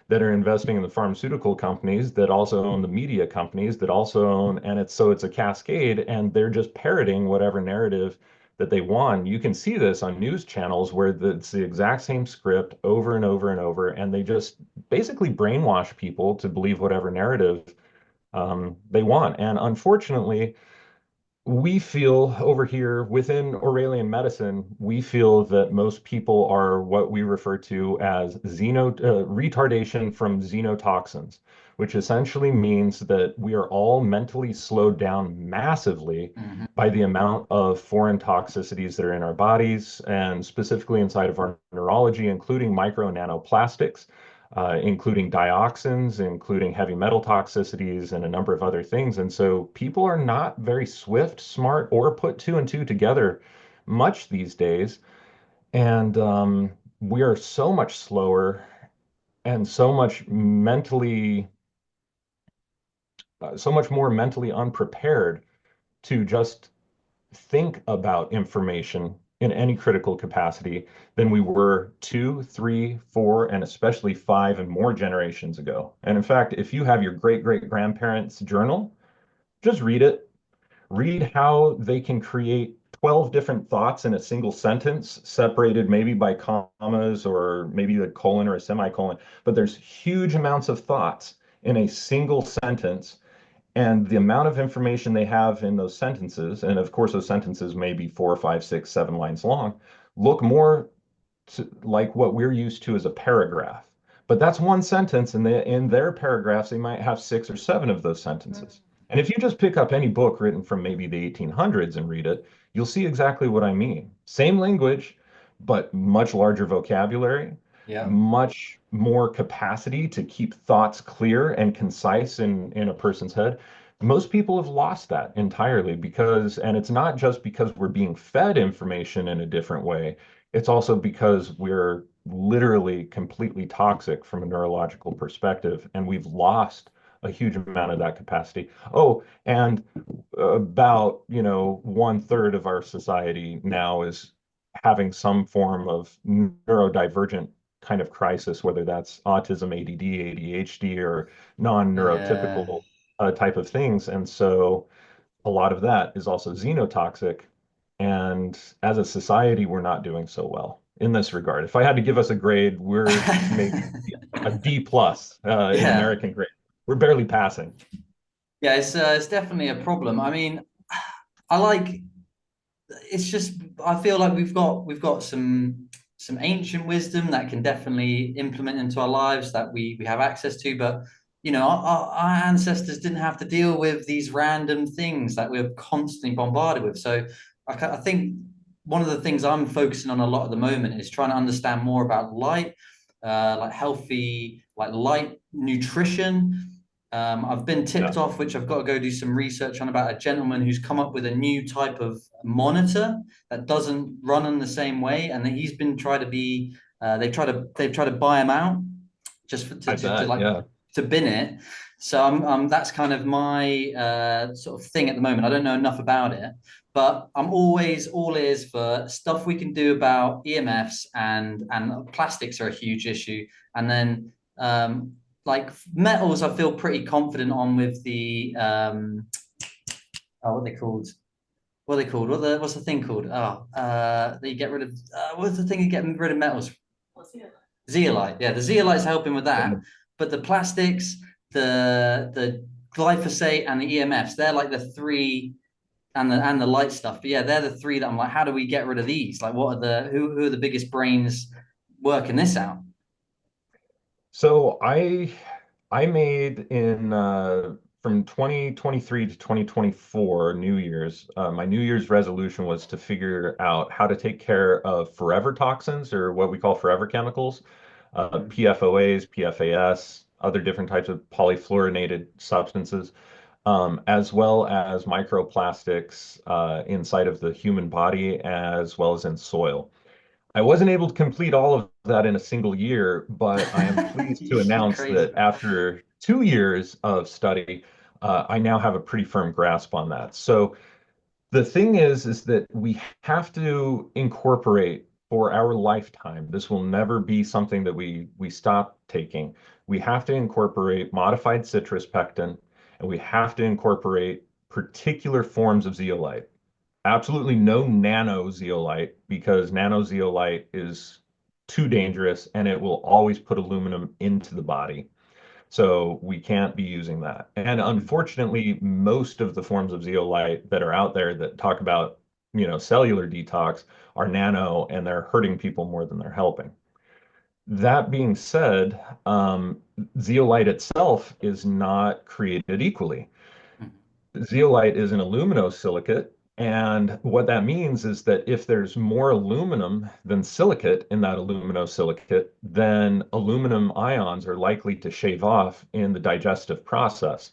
that are investing in the pharmaceutical companies that also own the media companies that also own, and it's a cascade, and they're just parroting whatever narrative that they want. You can see this on news channels where it's the exact same script over and over and over, and they just basically brainwash people to believe whatever narrative they want. And unfortunately, we feel over here within Aurelian medicine, we feel that most people are what we refer to as retardation from xenotoxins, which essentially means that we are all mentally slowed down massively Mhm. by the amount of foreign toxicities that are in our bodies, and specifically inside of our neurology, including micro and nanoplastics, including dioxins, including heavy metal toxicities, and a number of other things. And so people are not very swift, smart, or put two and two together much these days. And we are so much slower and so much more mentally unprepared to just think about information in any critical capacity than we were 2, 3, 4, and especially 5 and more generations ago. And in fact, if you have your great great grandparents' journal, just read it. Read how they can create 12 different thoughts in a single sentence, separated maybe by commas or maybe a colon or a semicolon. But there's huge amounts of thoughts in a single sentence, and the amount of information they have in those sentences, and of course those sentences may be 4, 5, 6, 7 lines long, look more like what we're used to as a paragraph. But that's one sentence, and in their paragraphs, they might have 6 or 7 of those sentences. And if you just pick up any book written from maybe the 1800s and read it, you'll see exactly what I mean. Same language, but much larger vocabulary, Yeah. much more capacity to keep thoughts clear and concise in a person's head. Most people have lost that entirely and it's not just because we're being fed information in a different way. It's also because we're literally completely toxic from a neurological perspective, and we've lost a huge amount of that capacity. Oh, and about, 1/3 of our society now is having some form of neurodivergent kind of crisis, whether that's autism, ADD, ADHD, or Yeah. non-neurotypical type of things. And so a lot of that is also xenotoxic. And as a society, we're not doing so well in this regard. If I had to give us a grade, we're maybe a D plus in Yeah. American grade. We're barely passing. Yeah, it's definitely a problem. I mean, I like it's just I feel like we've got some ancient wisdom that can definitely implement into our lives that we have access to, but our ancestors didn't have to deal with these random things that we're constantly bombarded with. So I think one of the things I'm focusing on a lot at the moment is trying to understand more about light, like healthy, like light nutrition, I've been tipped off, which I've got to go do some research on, about a gentleman who's come up with a new type of monitor that doesn't run in the same way, and he's been trying to be. They've tried to buy him out just I bet, like yeah. to bin it. So that's kind of my sort of thing at the moment. I don't know enough about it, but I'm always all ears for stuff we can do about EMFs, and plastics are a huge issue. And then like metals, I feel pretty confident on with the what are they called? What are they called? What's the thing called? That you get rid of. What's the thing you get rid of metals? Zeolite. Yeah, the zeolite's helping with that. But the plastics, the glyphosate, and the EMFs, they're like the three, and the light stuff. But yeah, they're the three that I'm like, how do we get rid of these? Like, what are who are the biggest brains working this out? So I made in from 2023 to 2024 New Year's. My New Year's resolution was to figure out how to take care of forever toxins, or what we call forever chemicals, PFOAs, PFAS, other different types of polyfluorinated substances, as well as microplastics inside of the human body, as well as in soil. I wasn't able to complete all of that in a single year, but I am pleased to You're announce crazy. that after 2 years of study, I now have a pretty firm grasp on that. So the thing is that we have to incorporate for our lifetime. This will never be something that we stop taking. We have to incorporate modified citrus pectin, and we have to incorporate particular forms of zeolite. Absolutely no nano zeolite, because nano zeolite is too dangerous and it will always put aluminum into the body. So we can't be using that. And unfortunately, most of the forms of zeolite that are out there that talk about, cellular detox are nano, and they're hurting people more than they're helping. That being said, zeolite itself is not created equally. Zeolite is an aluminosilicate, and what that means is that if there's more aluminum than silicate in that aluminosilicate, then aluminum ions are likely to shave off in the digestive process,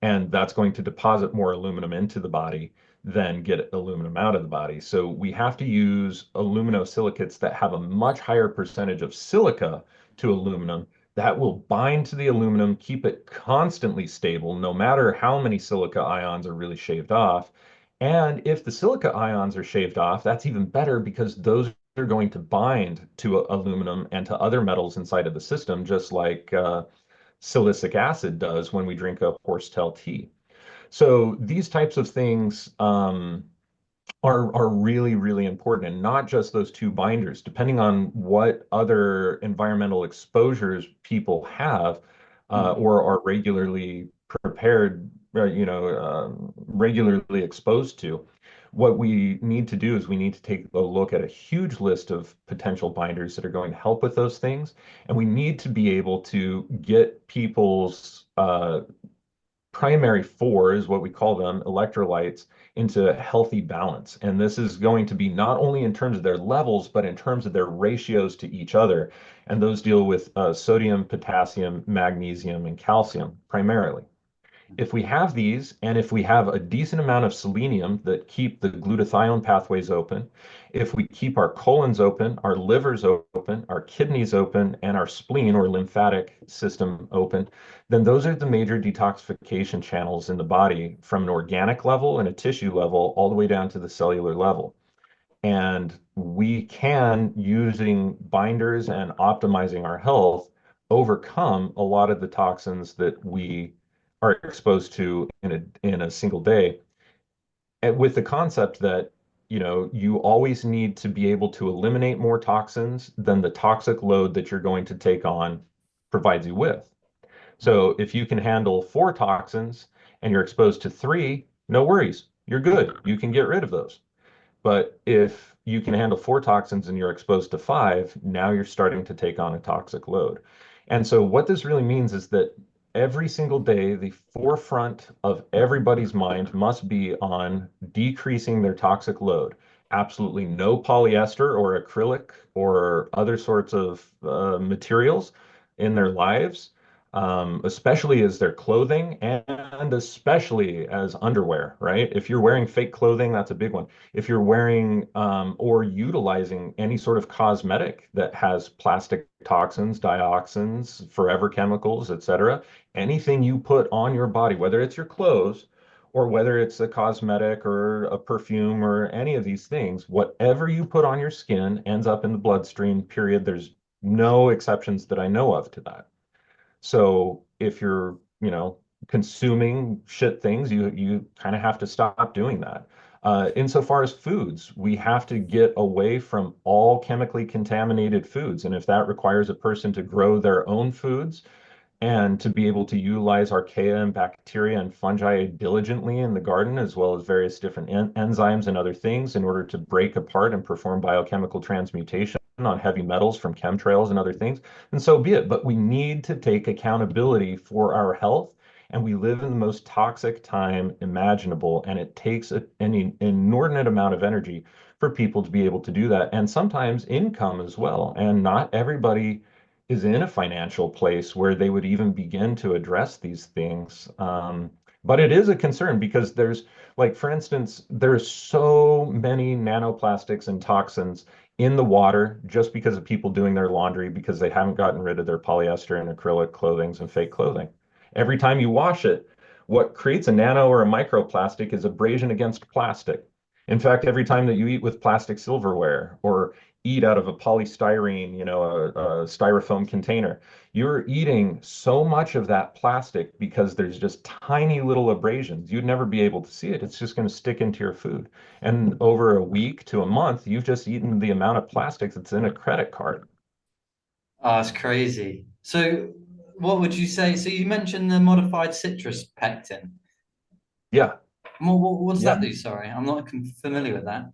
and that's going to deposit more aluminum into the body than get aluminum out of the body. So we have to use aluminosilicates that have a much higher percentage of silica to aluminum, that will bind to the aluminum, keep it constantly stable, no matter how many silica ions are really shaved off. And if the silica ions are shaved off, that's even better, because those are going to bind to aluminum and to other metals inside of the system, just like silicic acid does when we drink a horsetail tea. So these types of things are really, really important, and not just those two binders. Depending on what other environmental exposures people have, or are regularly prepared, regularly exposed to, what we need to do is we need to take a look at a huge list of potential binders that are going to help with those things. And we need to be able to get people's primary four, is what we call them, electrolytes, into healthy balance. And this is going to be not only in terms of their levels, but in terms of their ratios to each other. And those deal with sodium, potassium, magnesium, and calcium primarily. If we have these, and if we have a decent amount of selenium that keep the glutathione pathways open, if we keep our colons open, our livers open, our kidneys open, and our spleen or lymphatic system open, then those are the major detoxification channels in the body, from an organic level and a tissue level all the way down to the cellular level. And we can, using binders and optimizing our health, overcome a lot of the toxins that we are exposed to in a single day. And with the concept that, you always need to be able to eliminate more toxins than the toxic load that you're going to take on provides you with. So if you can handle 4 toxins and you're exposed to 3, no worries. You're good. You can get rid of those. But if you can handle 4 toxins and you're exposed to 5, now you're starting to take on a toxic load. And so what this really means is that every single day, the forefront of everybody's mind must be on decreasing their toxic load. Absolutely no polyester or acrylic or other sorts of materials in their lives. especially as their clothing and especially as underwear, right? If you're wearing fake clothing, that's a big one. If you're wearing or utilizing any sort of cosmetic that has plastic toxins, dioxins, forever chemicals, etc., anything you put on your body, whether it's your clothes or whether it's a cosmetic or a perfume or any of these things, whatever you put on your skin ends up in the bloodstream, period. There's no exceptions that I know of to that. So if you're, consuming shit things, you kind of have to stop doing that. Insofar as foods, we have to get away from all chemically contaminated foods. And if that requires a person to grow their own foods, and to be able to utilize archaea and bacteria and fungi diligently in the garden, as well as various different enzymes and other things in order to break apart and perform biochemical transmutation on heavy metals from chemtrails and other things, and so be it. But we need to take accountability for our health. And we live in the most toxic time imaginable, and it takes an inordinate amount of energy for people to be able to do that, and sometimes income as well. And not everybody is in a financial place where they would even begin to address these things. But it is a concern because there's, like, for instance, there's so many nanoplastics and toxins in the water just because of people doing their laundry because they haven't gotten rid of their polyester and acrylic clothings and fake clothing. Every time you wash it, what creates a nano or a microplastic is abrasion against plastic. In fact, every time that you eat with plastic silverware or eat out of a polystyrene, a styrofoam container, you're eating so much of that plastic because there's just tiny little abrasions. You'd never be able to see it. It's just going to stick into your food. And over a week to a month, you've just eaten the amount of plastic that's in a credit card. Oh, it's crazy. So, what would you say? So, you mentioned the modified citrus pectin. Yeah. What does Yeah. that do? Sorry, I'm not familiar with that.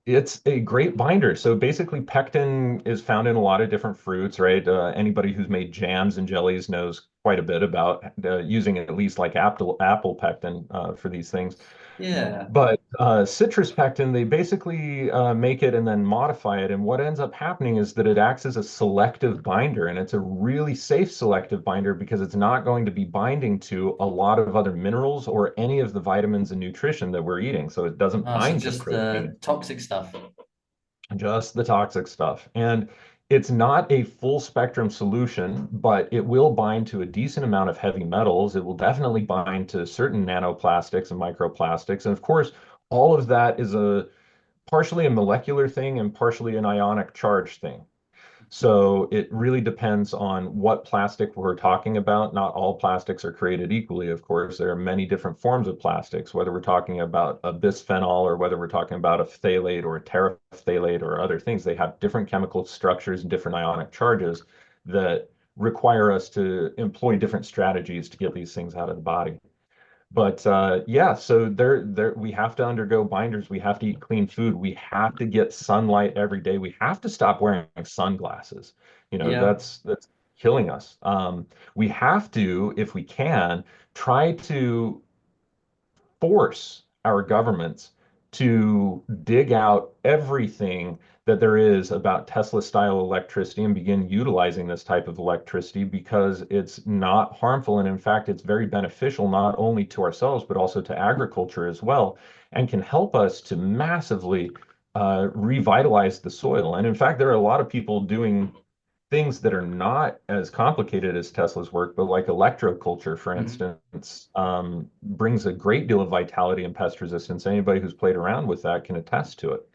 It's a great binder. So basically, pectin is found in a lot of different fruits, right? Anybody who's made jams and jellies knows quite a bit about using at least like apple pectin for these things. Yeah. But citrus pectin, they basically make it and then modify it. And what ends up happening is that it acts as a selective binder. And it's a really safe selective binder because it's not going to be binding to a lot of other minerals or any of the vitamins and nutrition that we're eating. So it doesn't Oh, so bind to just the protein, toxic stuff. just the toxic stuff. And it's not a full spectrum solution, but it will bind to a decent amount of heavy metals. It will definitely bind to certain nanoplastics and microplastics. And of course, all of that is a partially a molecular thing and partially an ionic charge thing. So it really depends on what plastic we're talking about. Not all plastics are created equally, of course. There are many different forms of plastics, whether we're talking about a bisphenol or whether we're talking about a phthalate or a terephthalate or other things. They have different chemical structures and different ionic charges that require us to employ different strategies to get these things out of the body. But yeah, so there we have to undergo binders. We have to eat clean food. We have to get sunlight every day. We have to stop wearing sunglasses. Yeah. That's killing us. We have to, if we can, try to force our governments to dig out everything that there is about Tesla style electricity and begin utilizing this type of electricity because it's not harmful. And in fact, it's very beneficial not only to ourselves, but also to agriculture as well, and can help us to massively revitalize the soil. And in fact, there are a lot of people doing things that are not as complicated as Tesla's work, but like electroculture, for Mhm. instance, brings a great deal of vitality and pest resistance. Anybody who's played around with that can attest to it.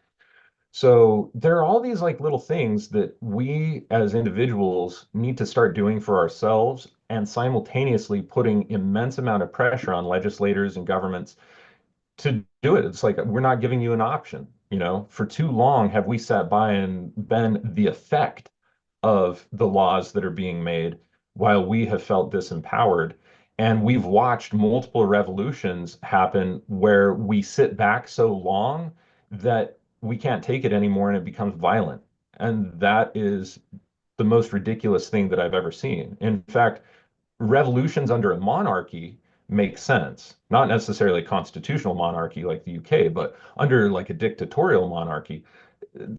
So there are all these like little things that we as individuals need to start doing for ourselves and simultaneously putting immense amount of pressure on legislators and governments to do it. It's like we're not giving you an option. For too long have we sat by and been the effect of the laws that are being made while we have felt disempowered. And we've watched multiple revolutions happen where we sit back so long that we can't take it anymore and it becomes violent. And that is the most ridiculous thing that I've ever seen. In fact, revolutions under a monarchy make sense. Not necessarily constitutional monarchy like the UK, but under like a dictatorial monarchy,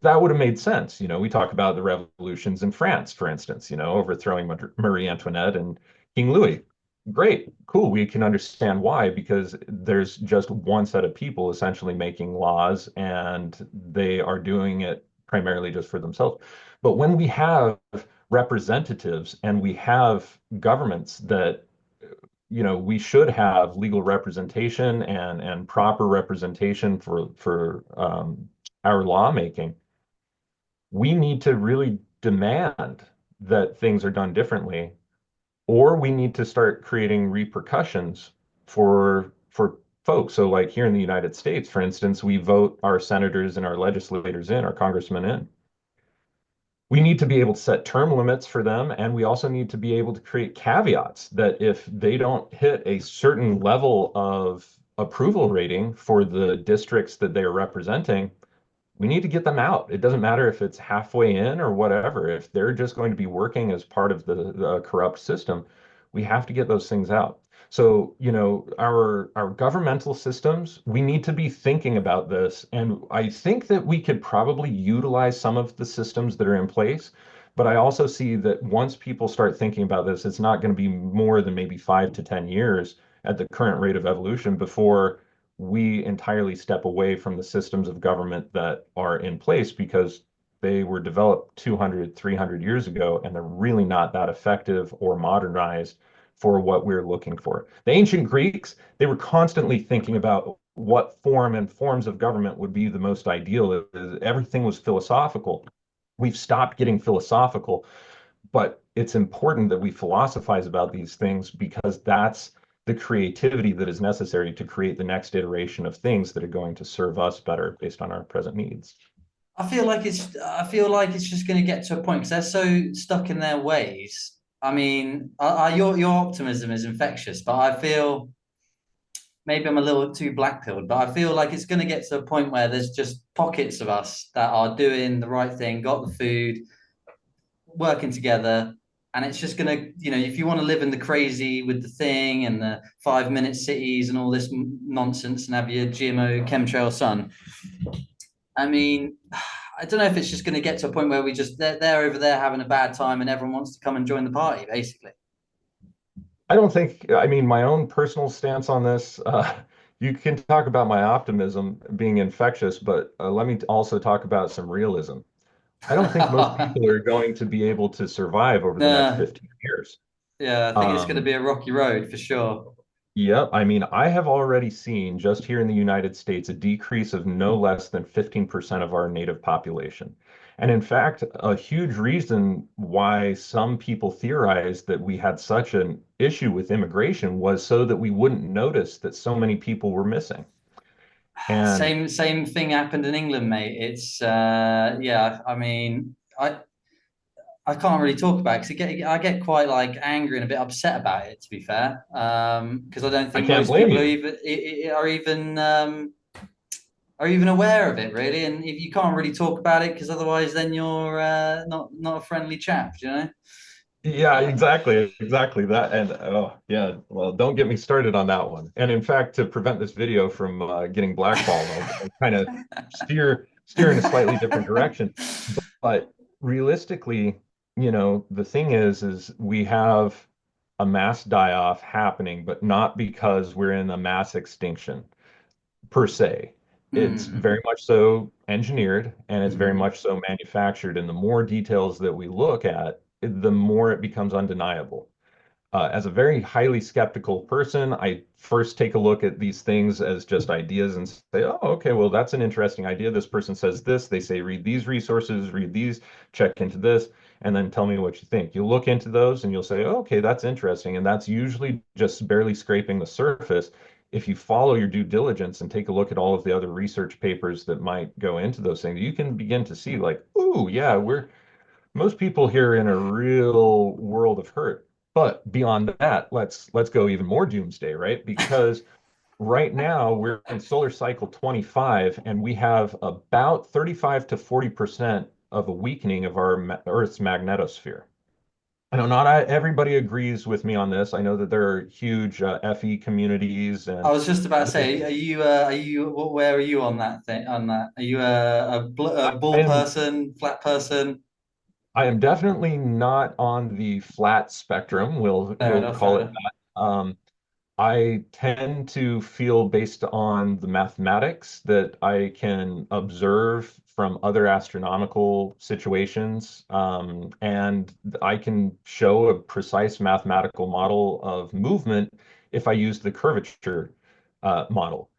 that would have made sense. We talk about the revolutions in France, for instance, overthrowing Marie Antoinette and King Louis. Great, cool. We can understand why, because there's just one set of people essentially making laws, and they are doing it primarily just for themselves. But when we have representatives and we have governments that, we should have legal representation and proper representation for our lawmaking, we need to really demand that things are done differently, or we need to start creating repercussions for folks. So like here in the United States, for instance, we vote our senators and our legislators in, our congressmen in. We need to be able to set term limits for them, and we also need to be able to create caveats that if they don't hit a certain level of approval rating for the districts that they are representing, we need to get them out. It doesn't matter if it's halfway in or whatever. If they're just going to be working as part of the corrupt system, we have to get those things out. So, our governmental systems, we need to be thinking about this. And I think that we could probably utilize some of the systems that are in place. But I also see that once people start thinking about this, it's not going to be more than maybe 5 to 10 years at the current rate of evolution before we entirely step away from the systems of government that are in place, because they were developed 200, 300 years ago, and they're really not that effective or modernized for what we're looking for. The ancient Greeks, they were constantly thinking about what form and forms of government would be the most ideal. Everything was philosophical. We've stopped getting philosophical, but it's important that we philosophize about these things, because that's the creativity that is necessary to create the next iteration of things that are going to serve us better based on our present needs. I feel like it's just going to get to a point because they're so stuck in their ways. I mean, your optimism is infectious, but I feel maybe I'm a little too black-pilled, but I feel like it's going to get to a point where there's just pockets of us that are doing the right thing, got the food, working together, and it's just going to, if you want to live in the crazy with the thing and the 5-minute cities and all this nonsense and have your GMO chemtrail sun, I mean, I don't know if it's just going to get to a point where they're over there having a bad time and everyone wants to come and join the party, basically. I don't think, I mean, my own personal stance on this, you can talk about my optimism being infectious, but let me also talk about some realism. I don't think most people are going to be able to survive over the next No, 15 years. yeah, I think it's going to Um, be a rocky road for sure. Yep. I mean, I have already seen just here in the United States a decrease of no less than 15% of our native population. And in fact, a huge reason why some people theorized that we had such an issue with immigration was so that we wouldn't notice that so many people were missing. And Same thing happened in England, mate. It's yeah. I mean, I can't really talk about it because I get quite like angry and a bit upset about it. To be fair, because I don't I think can't most blame people you. are even aware of it really. And if you can't really talk about it, because otherwise, then you're not a friendly chap. Do you know? Yeah, exactly, exactly that. And oh, yeah, well, don't get me started on that one. And in fact, to prevent this video from getting blackballed, I'll kind of steer in a slightly different direction. But realistically, the thing is we have a mass die-off happening, but not because we're in a mass extinction per se. It's Mm, very much so engineered, and it's very mm. much so manufactured. And the more details that we look at, the more it becomes undeniable. As a very highly skeptical person, I first take a look at these things as just ideas and say, oh, okay, well, that's an interesting idea. This person says this. They say, read these resources, read these, check into this, and then tell me what you think. You'll look into those and you'll say, oh, okay, that's interesting. And that's usually just barely scraping the surface. If you follow your due diligence and take a look at all of the other research papers that might go into those things, you can begin to see, like, ooh, yeah, most people here are in a real world of hurt. But beyond that, let's go even more doomsday, right? Because right now we're in solar cycle 25, and we have about 35 to 40% of a weakening of our Earth's magnetosphere. I know not everybody agrees with me on this. I know that there are huge FE communities I and was just about to other. say, where are you on that thing? On that, are you a bull I'm person, flat person? I am definitely not on the flat spectrum. Fair We'll enough, fair call it enough. that. I tend to feel based on the mathematics that I can observe from other astronomical situations, and I can show a precise mathematical model of movement if I use the curvature model.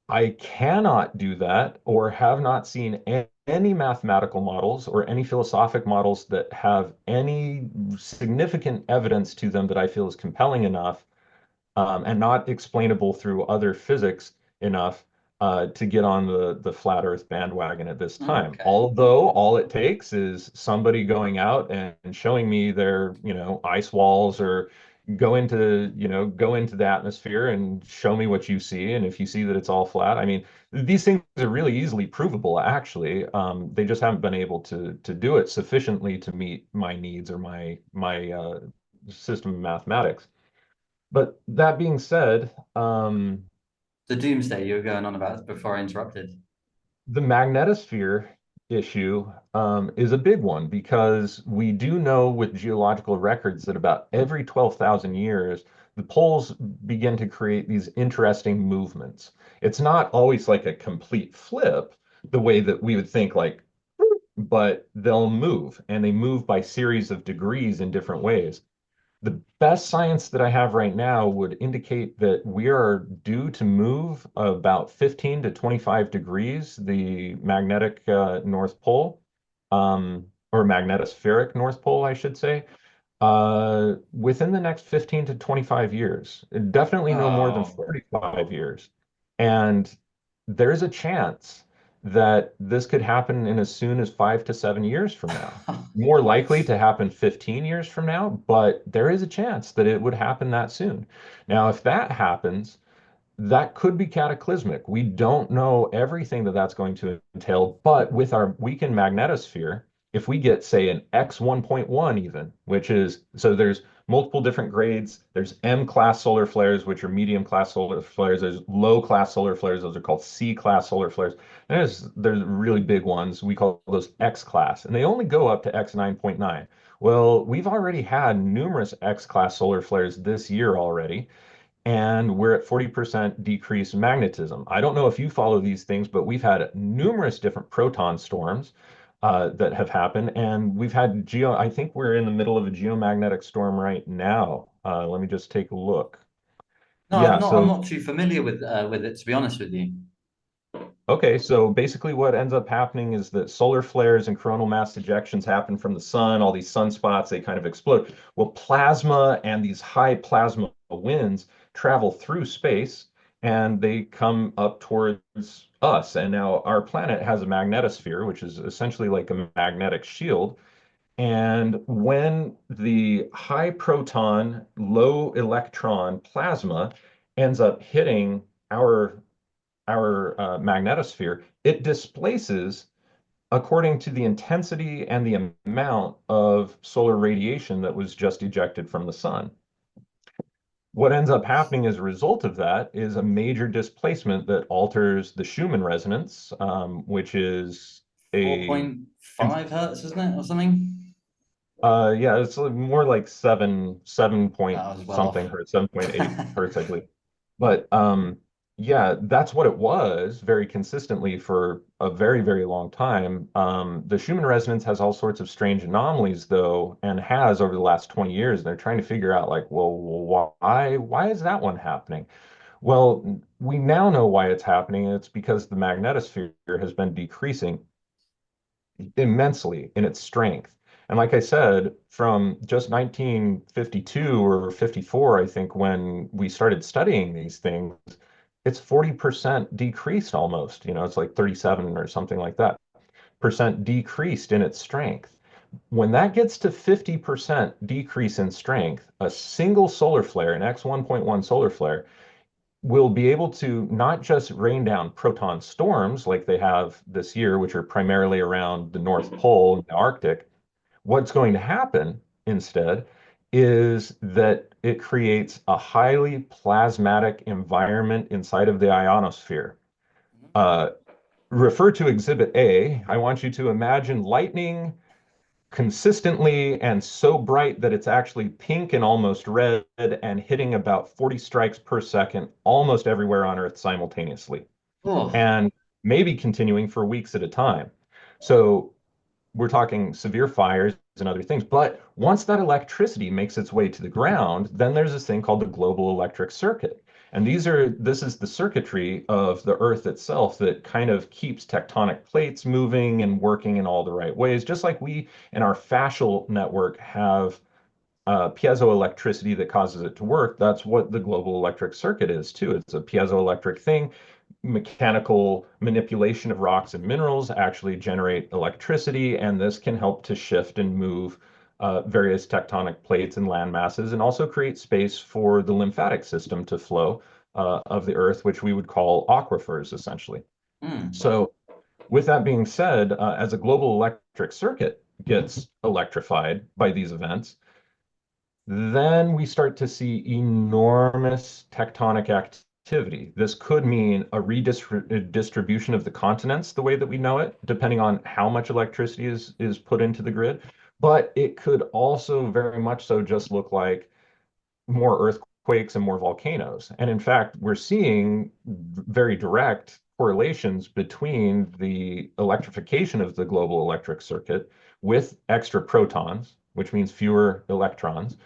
I cannot do that or have not seen any mathematical models or any philosophic models that have any significant evidence to them that I feel is compelling enough and not explainable through other physics enough to get on the flat Earth bandwagon at this time. Okay. Although all it takes is somebody going out and showing me their, ice walls or go into the atmosphere and show me what you see. And if you see that it's all flat, I mean, these things are really easily provable, actually. They just haven't been able to do it sufficiently to meet my needs or my system of mathematics. But that being said, The doomsday you were going on about before I interrupted. the magnetosphere issue is a big one because we do know with geological records that about every 12,000 years, the poles begin to create these interesting movements. It's not always like a complete flip, the way that we would think like, but they'll move and they move by series of degrees in different ways. The best science that I have right now would indicate that we are due to move about 15 to 25 degrees, the magnetic North Pole, or magnetospheric North Pole, I should say, within the next 15 to 25 years. Definitely no more than Oh, 45 years. And there's a chance that this could happen in as soon as 5 to 7 years from now. More likely to happen 15 years from now, but there is a chance that it would happen that soon. Now, if that happens, that could be cataclysmic. We don't know everything that that's going to entail, but with our weakened magnetosphere, if we get, say, an X 1.1 even, which is so there's multiple different grades. There's M class solar flares, which are medium class solar flares. There's low class solar flares. Those are called C class solar flares. And there's really big ones. We call those X class, and they only go up to X 9.9. Well, we've already had numerous X class solar flares this year already, and we're at 40% decreased magnetism. I don't know if you follow these things, but we've had numerous different proton storms that have happened, and we've had I think we're in the middle of a geomagnetic storm right now. Let me just take a look. no, I'm Yeah, not. I'm so not too familiar with it, to be honest with you. okay, so basically what ends up happening is that solar flares and coronal mass ejections happen from the sun, all these sunspots, they kind of explode. Well, plasma and these high plasma winds travel through space and they come up towards us. And now our planet has a magnetosphere, which is essentially like a magnetic shield. And when the high proton, low electron plasma ends up hitting our our magnetosphere, it displaces according to the intensity and the amount of solar radiation that was just ejected from the sun. What ends up happening as a result of that is a major displacement that alters the Schumann resonance, which is a 4.5 hertz, isn't it, or something? yeah, it's more like seven point That was well something off. hertz, 7.8 hertz, I believe. But yeah, that's what it was very consistently for a very, very long time. The Schumann resonance has all sorts of strange anomalies, though, and has over the last 20 years. And they're trying to figure out, like, well, why is that one happening? Well, we now know why it's happening. It's because the magnetosphere has been decreasing immensely in its strength. And like I said, from just 1952 or 54, I think, when we started studying these things, it's 40% decreased almost. It's like 37 or something like that percent decreased in its strength. When that gets to 50% decrease in strength, a single solar flare, an X 1.1 solar flare, will be able to not just rain down proton storms like they have this year, which are primarily around the North Pole and the Arctic. What's going to happen instead is that it creates a highly plasmatic environment inside of the ionosphere. Uh, Refer to Exhibit A. I want you to imagine lightning consistently and so bright that it's actually pink and almost red and hitting about 40 strikes per second almost everywhere on Earth simultaneously, Oh, and maybe continuing for weeks at a time. So we're talking severe fires and other things. But once that electricity makes its way to the ground, then there's this thing called the global electric circuit. And this is the circuitry of the Earth itself that kind of keeps tectonic plates moving and working in all the right ways, just like we in our fascial network have piezoelectricity that causes it to work. That's what the global electric circuit is too. It's a piezoelectric thing. Mechanical manipulation of rocks and minerals actually generate electricity, and this can help to shift and move various tectonic plates and land masses, and also create space for the lymphatic system to flow of the earth, which we would call aquifers, essentially. mm. So, with that being said, as a global electric circuit gets electrified by these events, then we start to see enormous tectonic activity. This could mean a redistribution of the continents the way that we know it, depending on how much electricity is put into the grid. But it could also very much so just look like more earthquakes and more volcanoes. And in fact, we're seeing very direct correlations between the electrification of the global electric circuit with extra protons, which means fewer electrons,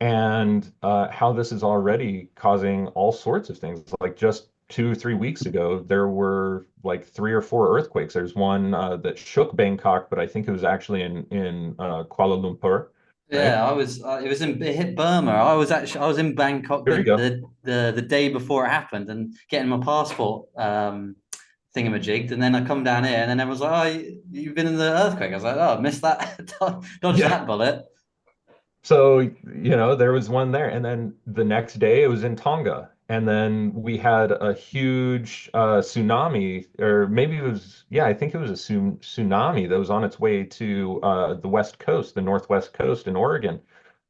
and how this is already causing all sorts of things. Like just 2 or 3 weeks ago, there were like 3 or 4 earthquakes. There's one that shook Bangkok, but I think it was actually in Kuala Lumpur, right? Yeah, I was. It hit Burma. I was in Bangkok Here you go. the day before it happened and getting my passport thingamajigged, and then I come down here, and then everyone's like, "Oh, you've been in the earthquake." I was like, "Oh, I missed that. Dodged Yeah. that bullet." So, there was one there. And then the next day it was in Tonga. And then we had a huge tsunami, or maybe it was, yeah, I think it was a tsunami that was on its way to the West Coast, the Northwest Coast in Oregon,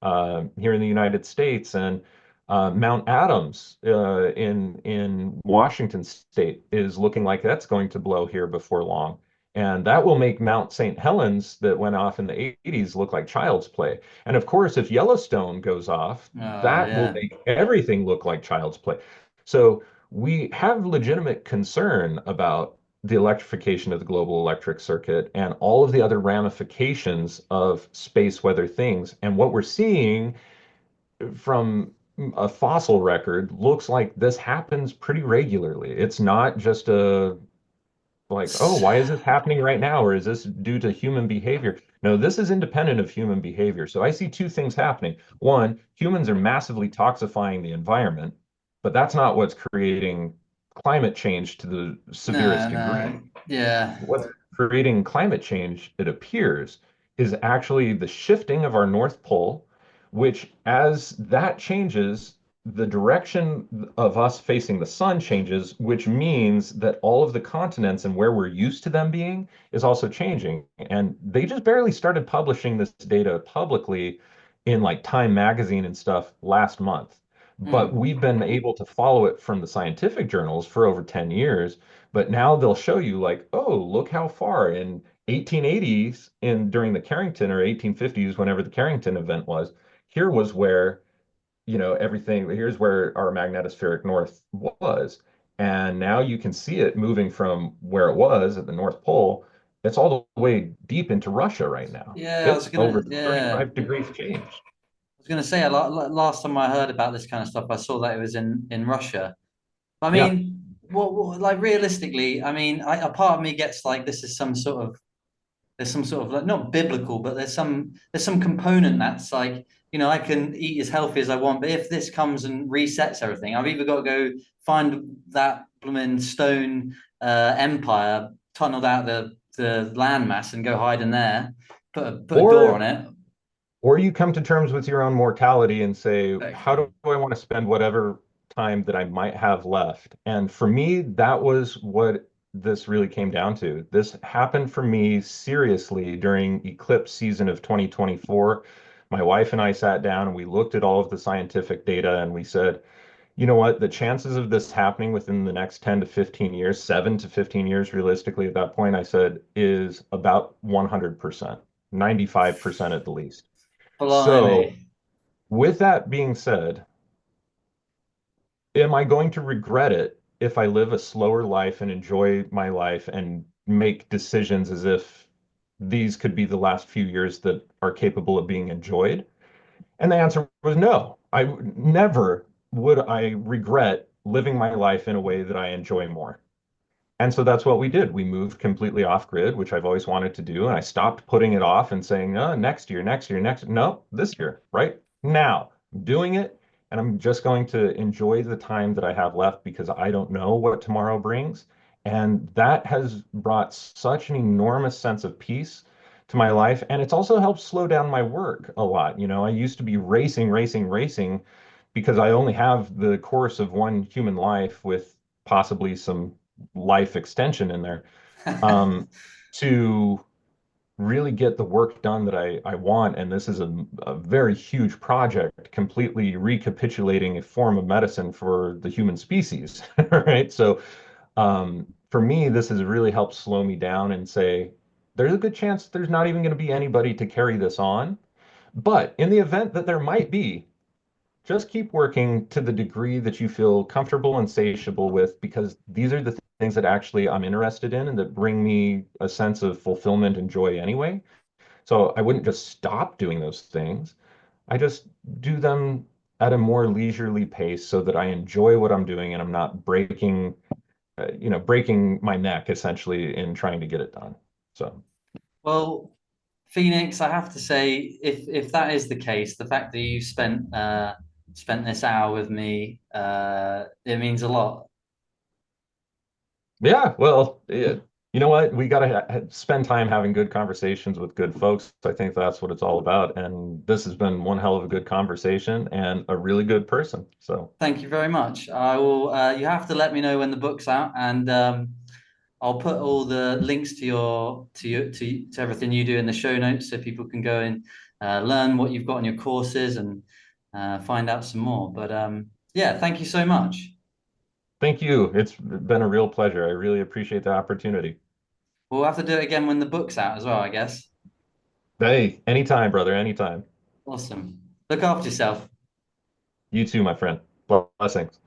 here in the United States. And Mount Adams in Washington State is looking like that's going to blow here before long. And that will make Mount St. Helens that went off in the 80s look like child's play. And of course, if Yellowstone goes off, Oh that will yeah. make everything look like child's play. So we have legitimate concern about the electrification of the global electric circuit and all of the other ramifications of space weather things. And what we're seeing from a fossil record looks like this happens pretty regularly. It's not just a like, oh, why is this happening right now? Or is this due to human behavior? No, this is independent of human behavior. So I see two things happening. One, humans are massively toxifying the environment, but that's not what's creating climate change to the No, severest degree. no. Yeah. What's creating climate change, it appears, is actually the shifting of our North Pole, which, as that changes, the direction of us facing the sun changes, which means that all of the continents and where we're used to them being is also changing. And they just barely started publishing this data publicly in like Time magazine and stuff last month. But Mm. we've been able to follow it from the scientific journals for over 10 years. But now they'll show you like, oh, look how far in 1880s in during the Carrington or 1850s, whenever the Carrington event was, here was where, everything, here's where our magnetospheric north was. And now you can see it moving from where it was at the North Pole. It's all the way deep into Russia right now. Yeah, I was It's gonna. over Yeah, 35 degrees change. I was gonna say. Last time I heard about this kind of stuff, I saw that it was in Russia. I Yeah. mean, like realistically, I mean, a part of me gets like this is some sort of there's some sort of like not biblical, but there's some component that's like I can eat as healthy as I want, but if this comes and resets everything, I've either got to go find that blooming stone empire tunneled out the landmass and go hide in there, put a door on Or it. Or you come to terms with your own mortality and say, how Exactly. do I want to spend whatever time that I might have left? And for me, that was what this really came down to. This happened for me seriously during eclipse season of 2024. My wife and I sat down and we looked at all of the scientific data and we said, you know what, the chances of this happening within the next 10 to 15 years, 7 to 15 years realistically at that point, I said, is about 100%. 95% at the least. So, Blimey. with that being said, am I going to regret it if I live a slower life and enjoy my life and make decisions as if these could be the last few years that are capable of being enjoyed? And the answer was no. Never would I regret living my life in a way that I enjoy more. And so that's what we did. We moved completely off grid, which I've always wanted to do. And I stopped putting it off and saying, oh, next year, next year, next. No, this year, right now. I'm doing it. And I'm just going to enjoy the time that I have left because I don't know what tomorrow brings. And that has brought such an enormous sense of peace to my life. And it's also helped slow down my work a lot. I used to be racing, racing, racing because I only have the course of one human life with possibly some life extension in there um, to really get the work done that I want. And this is a very huge project, completely recapitulating a form of medicine for the human species, right? So for me, this has really helped slow me down and say, there's a good chance there's not even going to be anybody to carry this on. But in the event that there might be, just keep working to the degree that you feel comfortable and satiable with, because these are the things that actually I'm interested in and that bring me a sense of fulfillment and joy anyway. So I wouldn't just stop doing those things. I just do them at a more leisurely pace so that I enjoy what I'm doing and I'm not breaking my neck essentially in trying to get it done. So, Well, Phoenix, I have to say, if that is the case, the fact that you spent this hour with me, it means a lot. yeah, well, you know what? We got to spend time having good conversations with good folks. I think that's what it's all about. And this has been one hell of a good conversation and a really good person. So Thank you very much. I will. You have to let me know when the book's out, and I'll put all the links to everything you do in the show notes, so people can go and learn what you've got on your courses and find out some more. But yeah, thank you so much. thank you. It's been a real pleasure. I really appreciate the opportunity. We'll have to do it again when the book's out as well, I guess. Hey, anytime, brother, anytime. Awesome. Look after yourself. You too, my friend. Blessings.